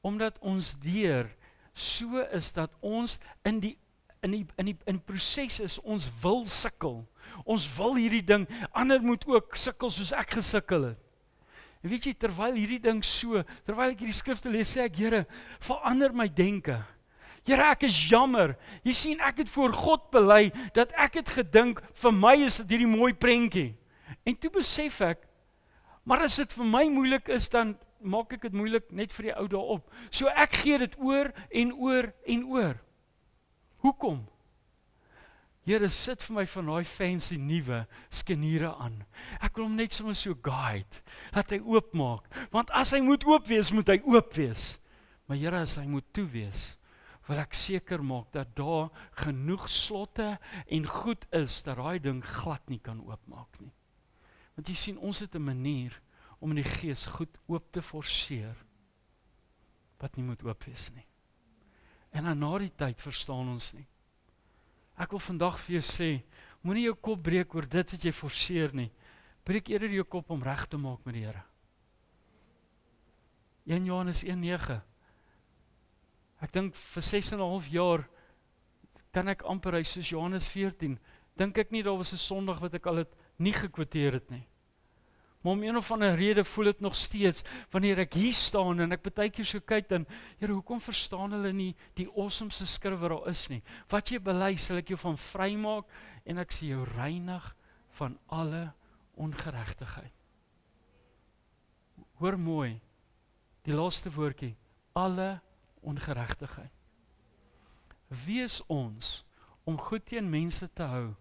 Omdat ons deur so is dat ons in die proses is, ons wil sukkel. Ons wil hierdie ding, ander moet ook sukkel soos ek gesukkel het. En weet jy, terwyl ek hierdie skrifte lees, sê ek, Here, verander my denke. Here, ek is jammer. Jy sien, ek het voor God bely, dat ek het gedink, vir my is dit hierdie mooi prentjie. En toe besef ek, maar as dit vir my moeilik is, dan maak ek dit moeilik net vir die ou daarop. So ek gee dit oor en oor en oor. Hoekom? Here, sit vir my van daai fancy nuwe skeniere aan. Ek wil hom net sommer so guide, dat hy oopmaak. Want as hy moet oop wees, moet hy oop wees. Maar Here, as hy moet toe wees, wil ek seker maak dat daar genoeg slotte en goed is, dat daai ding glad nie kan oopmaak nie. Want jy sien, ons het 'n manier om in die Gees goed oop te forceer, wat nie moet oop wees nie. En dan na die tyd verstaan ons nie. Ek wil vandag vir jou sê, moenie jou kop breek oor dit wat jy forceer nie. Breek eerder jou kop om reg te maak met die Here. 1 Johannes 1:9. Ek dink vir 6,5 jaar kan ek amper hy soos Johannes 14. Dink ek nie daar was 'n Sondag wat ek al het nie gekwoteer het nie. Maar om een of ander rede voel dit nog steeds, wanneer ek hier staan en ek baie keer so kyk dan, Here, hoekom verstaan hulle nie die awesomeste skrif wat daar is nie? Wat jy bely, sal ek jou van vrymaak en ek sal jou reinig van alle ongeregtigheid. Hoor mooi, die laaste woordjie, alle ongeregtigheid. Wie is ons om goed teen mense te hou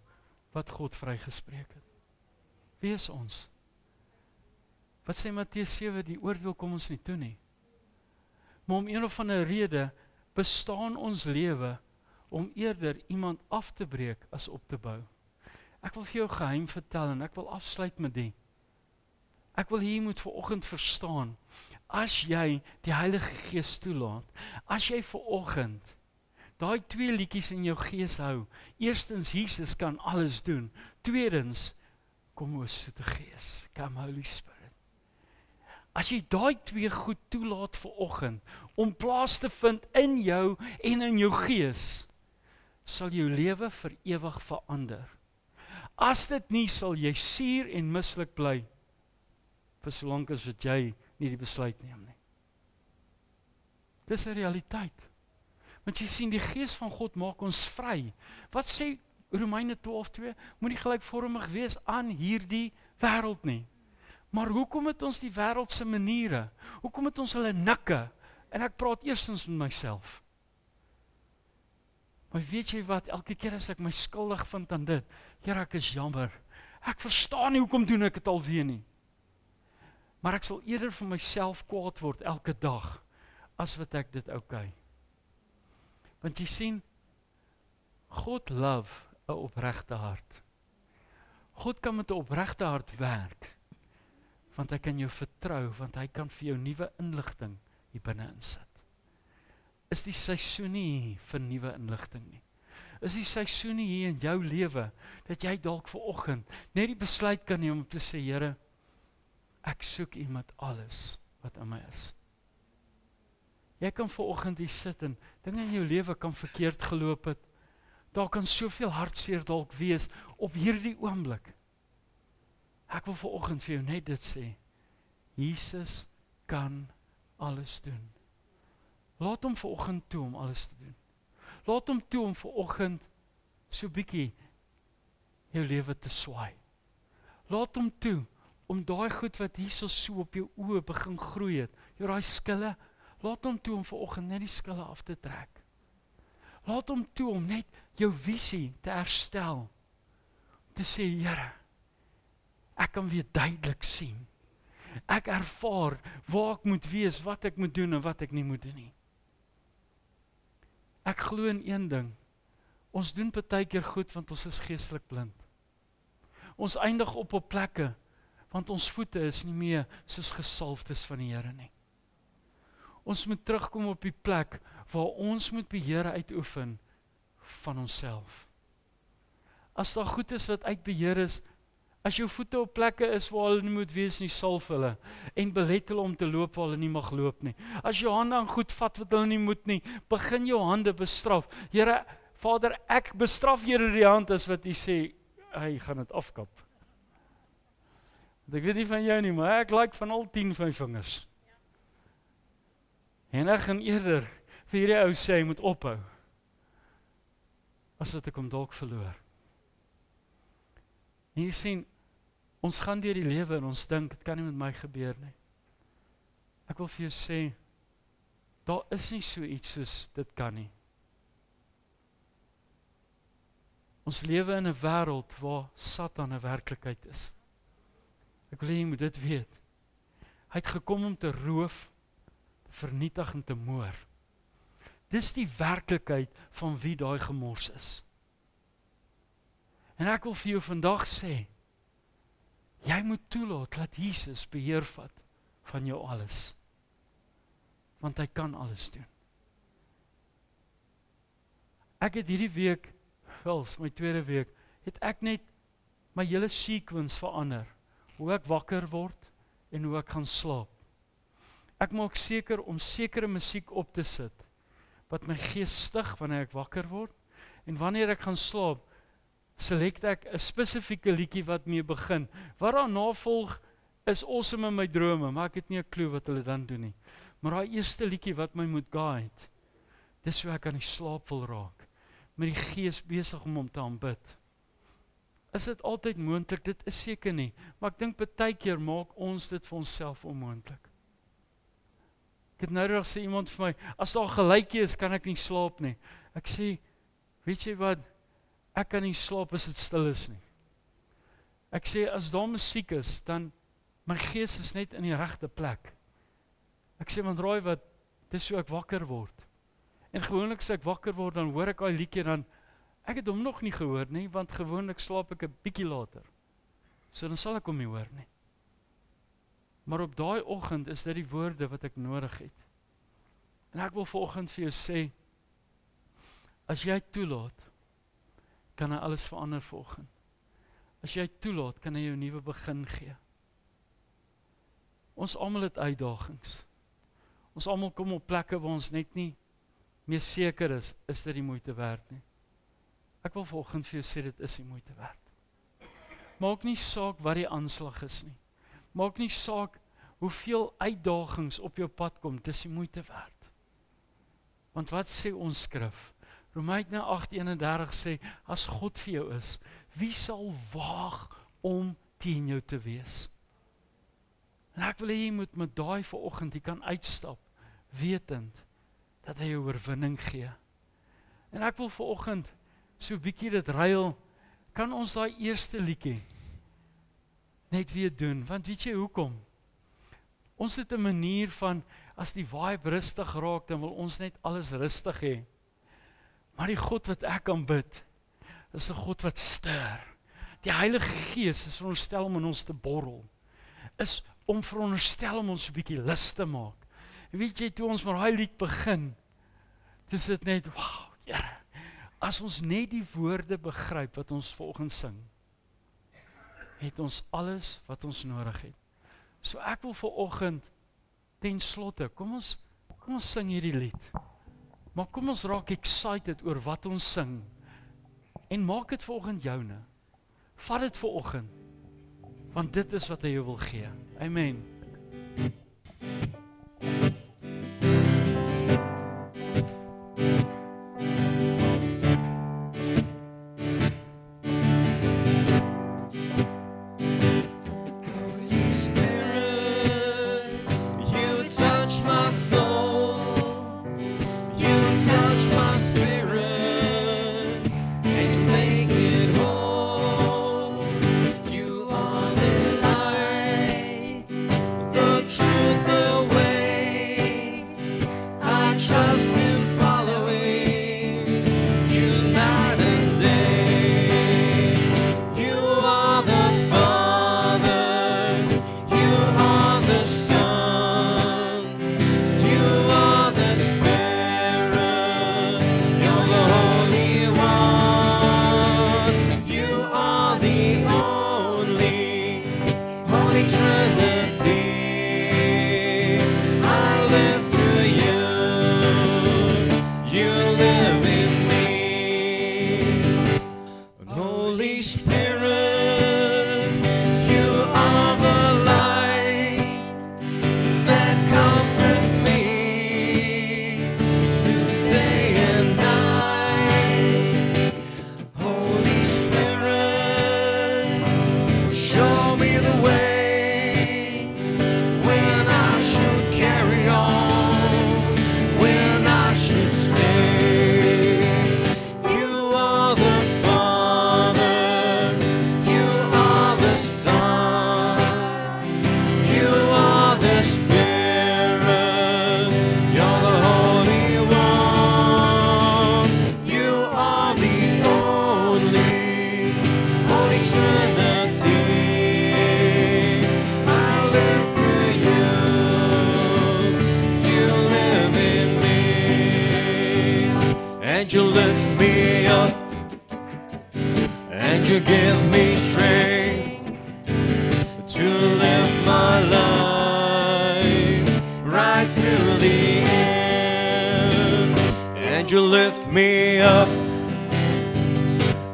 wat God vrygespreek het? Wie is ons? Wat sê Matteus 7, die oordeel kom ons nie toe nie. Maar om een of ander rede bestaan ons lewe om eerder iemand af te breek as op te bou. Ek wil vir jou 'n geheim vertel en ek wil afsluit met die. Ek wil hier moet vanoggend verstaan, as jy die Heilige Gees toelaat, as jy vanoggend daai 2 liedjies in jou gees hou, eerstens Jesus kan alles doen, tweedens kom o Soete Gees, come Holy Spirit. As jy daai 2 goed toelaat vanoggend om plaas te vind in jou en in jou gees, sal jou lewe vir ewig verander. As dit nie, sal jy suur en mislik bly vir solank as wat jy nie die besluit neem nie. Dis 'n realiteit. Want jy sien, die Gees van God maak ons vry. Wat sê Romeine 12:2? Moenie gelykvormig wees aan hierdie wêreld nie. Maar hoekom het ons die wêreld se maniere? Hoekom het ons hulle nikke? En ek praat eerstens met myself. Maar weet jy wat, elke keer as ek my skuldig vind aan dit, Here, ek is jammer. Ek verstaan nie hoekom doen ek dit alweer nie. Maar ek sal eerder vir myself kwaad word elke dag, as wat ek dit okay. Want jy sien, God love 'n opregte hart. God kan met 'n opregte hart werk, want hy kan jou vertrou, want hy kan vir jou nuwe inligting hier binne insit. Is die seisoen nie vir nuwe inligting nie? Is die seisoen nie hier in jou lewe, dat jy dalk vanoggend net die besluit kan neem om te sê, Here, ek soek U met alles wat in my is. Jy kan vanoggend hier sit en dinge in jou lewe kan verkeerd geloop het. Daar kan soveel hartseer dalk wees op hierdie oomblik. Ek wil vanoggend vir jou net dit sê. Jesus kan alles doen. Laat hom vanoggend toe om alles te doen. Laat hom toe om vanoggend so bietjie jou lewe te swaai. Laat hom toe om daai goed wat hierso so op jou oë begin groei het, jou daai skille, laat hom toe om vanoggend net die skille af te trek. Laat hom toe om net jou visie te herstel. Te sê, Here, ek kan weer duidelik sien. Ek ervaar waar ek moet wees, wat ek moet doen en wat ek nie moet doen nie. Ek glo in een ding. Ons doen partykeer goed want ons is geestelik blind. Ons eindig op plekke want ons voete is nie meer soos gesalfdes van die Here nie. Ons moet terugkom op die plek waar ons moet beheer uitoefen van onsself. As daar goed is wat uitbeheer is, as jou voete op plekke is waar hulle nie moet wees nie, salf hulle en belet hulle om te loop waar hulle nie mag loop nie. As jou hande aan goed vat wat hulle nie moet nie, begin jou hande bestraf. Here, Vader, ek bestraf Here die hand as wat U sê, hy gaan dit afkap. Want ek weet nie van jou nie, maar ek like van al 10 van my vingers. En ek gaan eerder vir hierdie ou sê, hy moet ophou, as wat ek hom dalk verloor. En jy sien, ons gaan deur die lewe en ons dink, dit kan nie met my gebeur nie. Ek wil vir jou sê, daar is nie so iets soos dit kan nie. Ons lewe in 'n wêreld waar Satan 'n werklikheid is. Ek wil hê jy moet dit weet. Hy het gekom om te roof, te vernietig en te moor. Dis die werklikheid van wie daai gemors is. En ek wil vir jou vandag sê, jy moet toelaat dat Jesus beheer vat van jou alles. Want hy kan alles doen. Ek het hierdie week wel, is my tweede week, het ek net my hele sequence verander. Hoe ek wakker word en hoe ek gaan slaap. Ek maak seker om sekere musiek op te sit, wat my gees stig wanneer ek wakker word, en wanneer ek gaan slaap, select ek 'n spesifieke liedjie wat mee begin. Wat daarna volg is awesome in my drome, maar ek het nie 'n klou wat hulle dan doen nie. Maar daai eerste liedjie wat my moet guide, dis hoe ek aan die slaap wil raak, met die gees besig om hom te aanbid. Is dit altyd moontlik? Dit is seker nie, maar ek dink baie keer maak ons dit vir onsself onmoontlik. Ek het nou reg sê iemand vir my, as daar gelykie is, kan ek nie slaap nie. Ek sê, weet jy wat, ek kan nie slaap as dit stil is nie. Ek sê, as daar musiek is, dan, my gees is net in die regte plek. Ek sê, want raai wat, dis hoe ek wakker word. En gewoonlik as ek wakker word, dan hoor ek daai liedjie, dan, ek het hom nog nie gehoor nie, want gewoonlik slaap ek 'n bietjie later. So dan sal ek hom nie hoor nie. Maar op daai oggend is dit die woorde wat ek nodig het. En ek wil vanoggend vir jou sê, as jy toelaat, kan hy alles verander vanoggend. As jy toelaat, kan hy jou 'n nuwe begin gee. Ons almal het uitdagings. Ons almal kom op plekke waar ons net nie meer seker is dit die moeite werd nie. Ek wil vanoggend vir jou sê, dit is die moeite werd. Maak nie saak wat die aanslag is nie. Maak nie saak hoeveel uitdagings op jou pad kom, dit is die moeite werd. Want wat sê ons skrif? Romeine 8:31 sê, as God vir jou is, wie sal waag om teen jou te wees? En ek wil hê jy moet met daai vanoggend, jy kan uitstap, wetend, dat hy jou oorwinning gee. En ek wil vanoggend, so bietjie dit ruil, kan ons daai eerste liedjie net weer doen, want weet jy hoekom? Ons het 'n manier van, as die vibe rustig raak, dan wil ons net alles rustig hê. Maar die God wat ek aanbid, is 'n God wat stir. Die Heilige Gees is veronderstel om in ons te borrel, is om veronderstel om ons 'n bietjie lus te maak. Weet jy, toe ons met daai lied begin, dis dit net, wow, Here, as ons net die woorde begryp wat ons vanoggend sing, het ons alles wat ons nodig het. So ek wil vanoggend ten slotte, kom ons sing hierdie lied. Maar kom ons raak excited oor wat ons sing. En maak dit vanoggend joune. Vat dit vanoggend. Want dit is wat hy jou wil gee. Amen. me up,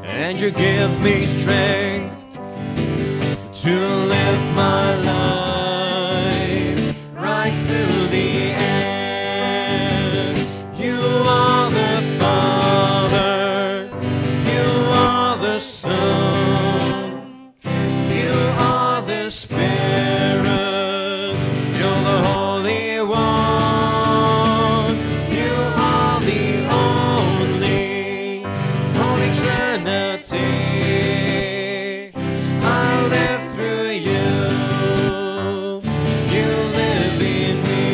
and you give me strength to live my life right through the end. You are the Father, you are the Son, you are the Spirit, you're the Holy One, you are the only Holy Trinity. I live through you, you live in me.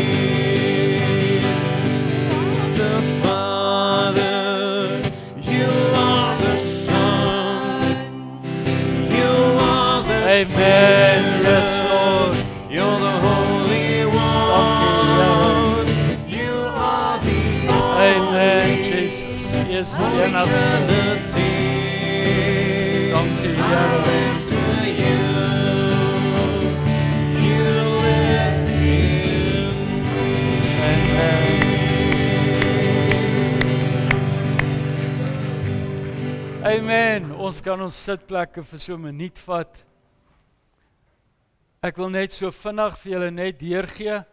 The Father, you are the Son, you are the Amen. Spirit, Yes, Lord. you're the Holy One, you are the Amen, only Jesus. Yes, Holy die enigste. Trinity. Dankie, I Here. live through you, you live in me. Amen. Amen. Ons kan ons sitplekke vir so 'n minuut vat. Ek wil net so vinnig vir julle net deurgee.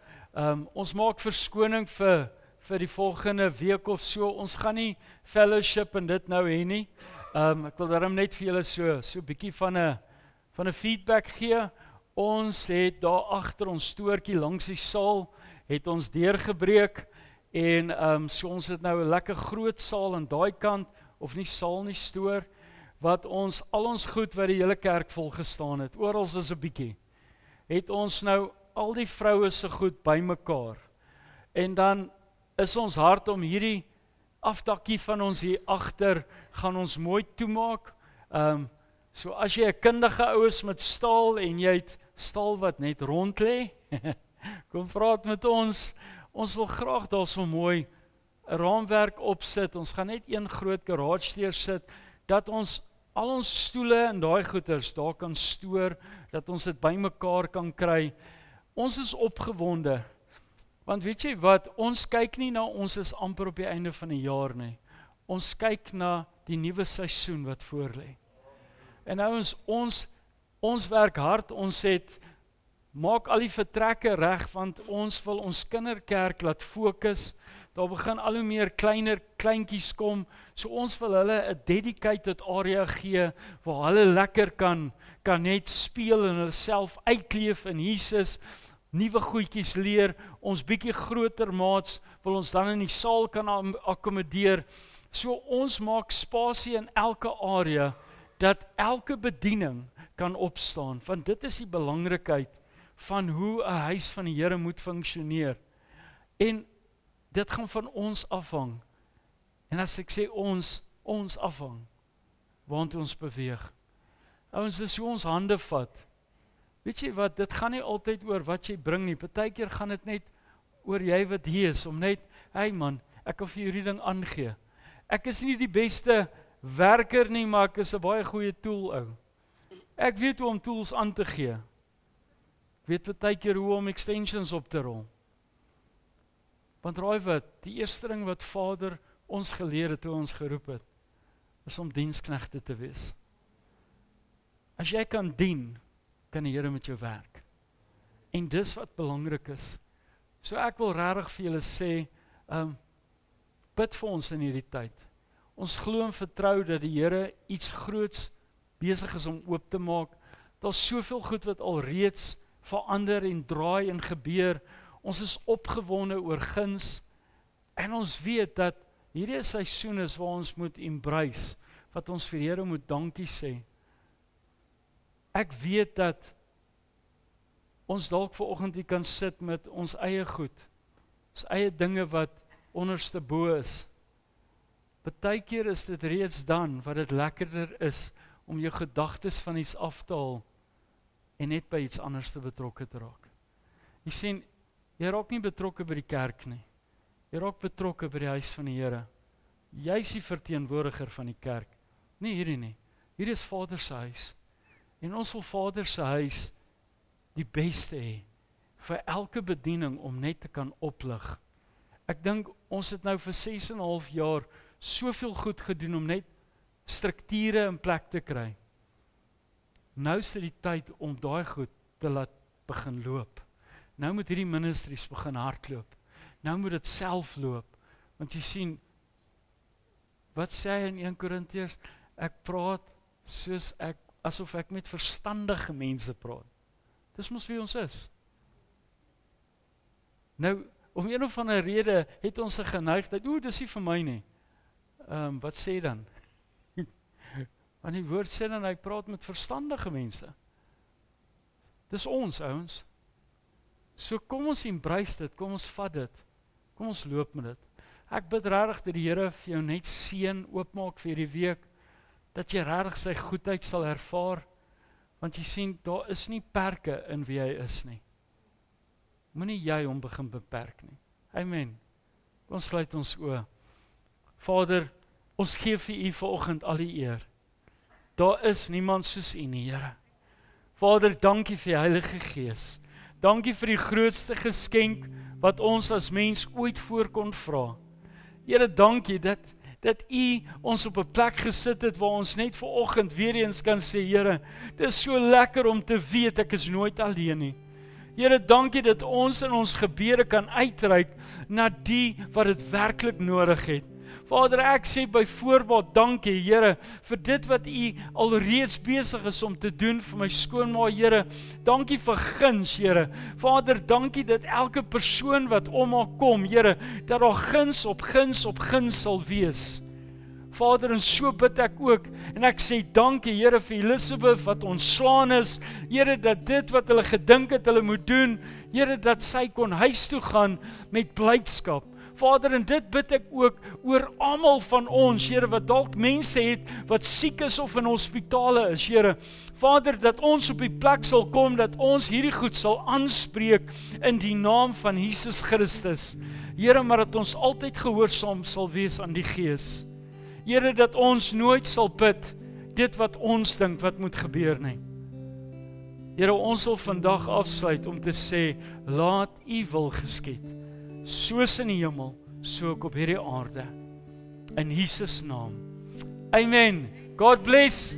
Ons maak verskoning vir die volgende week of so. Ons gaan nie fellowship en dit nou hê nie. Ek wil daarom net vir julle so 'n bietjie van 'n feedback gee. Ons het daar agter ons stoortjie langs die saal het ons deurgebreek en so ons het nou 'n lekker groot saal aan daai kant, of nie saal nie, stoor, wat ons al ons goed wat die hele kerk vol gestaan het, oral was 'n bietjie, het ons nou al die vroue se goed bymekaar. En dan is ons hart om hierdie afdakkie van ons hier agter gaan ons mooi toemaak. So as jy 'n kundige ou is met staal en jy het staal wat net rond lê, kom praat met ons. Ons wil graag daar so mooi 'n raamwerk opsit. Ons gaan net een groot garage deur sit dat ons al ons stoele en daai goeders daar kan stoor, dat ons dit bymekaar kan kry. Ons is opgewonde. Want weet jy wat, ons kyk nie na ons is amper op die einde van die jaar nie. Ons kyk na die nuwe seisoen wat voorlê. En nou ons werk hard, ons maak al die vertrekke reg, want ons wil ons kinderkerk laat fokus. Daar begin al hoe meer kleintjies kom, so ons wil hulle 'n dedicated area gee, waar hulle lekker kan net speel en hulle self uitleef in Jesus, nuwe goedjies leer. Ons bietjie groter maats wil ons dan in die saal kan akkommodeer. So ons maak spasie in elke area, dat elke bediening kan opstaan, want dit is die belangrikheid van hoe 'n huis van die Here moet funksioneer. En dit gaan van ons afhang. En as ek sê ons afhang, waant ons beweeg. Ouens, dis hoe ons hande vat. Weet jy wat, dit gaan nie altyd oor wat jy bring nie. Partykeer gaan dit net oor jy wat hier is, om net, hey man, ek kan vir hierdie ding aangee. Ek is nie die beste werker nie, maar ek is 'n baie goeie tool ou. Ek weet hoe om tools aan te gee. Ek weet partykeer hoe om extensions op te rol. Want raai wat, die eerste ding wat Vader ons geleer het toe ons geroep het, is om diensknegte te wees. As jy kan dien, kan die Here met jou werk. En dis wat belangrik is. So ek wil regtig vir julle sê, bid vir ons in hierdie tyd. Ons glo en vertrou dat die Here iets groots besig is om oop te maak. Daar's soveel goed wat al reeds verander en draai en gebeur. Ons is opgewonde oor guns en ons weet dat hierdie 'n seisoen is waar ons moet embrace, wat ons vir die Here moet dankie sê. Ek weet dat ons dalk vanoggend hier kan sit met ons eie goed, ons eie dinge wat onderste bo is. Partykeer is dit reeds dan wat dit lekkerder is om jou gedagtes van iets af te haal en net by iets anders te betrokke te raak. Jy sien, jy raak nie betrokke by die kerk nie. Jy raak betrokke by die huis van die Here. Jy is die verteenwoordiger van die kerk. Nie hierdie nie. Hierdie is Vader se huis. En ons wil Vader se huis die beste hê vir elke bediening om net te kan oplig. Ek dink ons het nou vir 6,5 jaar soveel goed gedoen om net strukture in plek te kry. Nou is dit die tyd om daai goed te laat begin loop. Nou moet hierdie ministries begin hardloop. Nou moet dit self loop. Want jy sien, wat sê hy in 1 Korintiërs? Ek praat soos asof ek met verstandige mense praat. Dis mos wie ons is. Nou, om een of ander rede het ons 'n geneigtheid, dis nie vir my nie. Wat sê dan? Want die woord sê dan, hy praat met verstandige mense. Dis ons, ouens. So kom ons embrace dit, kom ons vat dit, kom ons loop met dit. Ek bid regtig dat die Here vir jou net seën oopmaak vir hierdie week, dat jy regtig sy goedheid sal ervaar, want jy sien, daar is nie perke in wie hy is nie. Moenie jy hom begin beperk nie. Amen. Ons sluit ons oë. Vader, ons gee vir u vanoggend al die eer. Daar is niemand soos u nie, Here. Vader, dankie vir die Heilige Gees. Dankie vir die grootste geskenk wat ons as mens ooit voor kon vra. Here, dankie dat u ons op 'n plek gesit het waar ons net vanoggend weer eens kan sê, Here, dit is so lekker om te weet ek is nooit alleen nie. Here, dankie dat ons in ons gebede kan uitreik na die wat dit werklik nodig het. Vader, ek sê byvoorbeeld dankie, Here, vir dit wat u alreeds besig is om te doen vir my skoonma, Here. Dankie vir guns, Here. Vader, dankie dat elke persoon wat om haar kom, Here, dat daar guns op guns sal wees. Vader, en so bid ek ook, en ek sê dankie, Here, vir Elisabeth wat ontslaan is, Here, dat dit wat hulle gedink het hulle moet doen, Here, dat sy kon huis toe gaan met blydskap. Vader, en dit bid ek ook oor almal van ons, Here, wat dalk mense het wat siek is of in hospitale is, Here. Vader, dat ons op die plek sal kom, dat ons hierdie goed sal aanspreek in die naam van Jesus Christus. Here, maar dat ons altyd gehoorsaam sal wees aan die Gees. Here, dat ons nooit sal bid dit wat ons dink wat moet gebeur nie. Here, ons sal vandag afsluit om te sê, laat u wil geskied, soos in die hemel, so ook op hierdie aarde. In Jesus naam. Amen. God bless.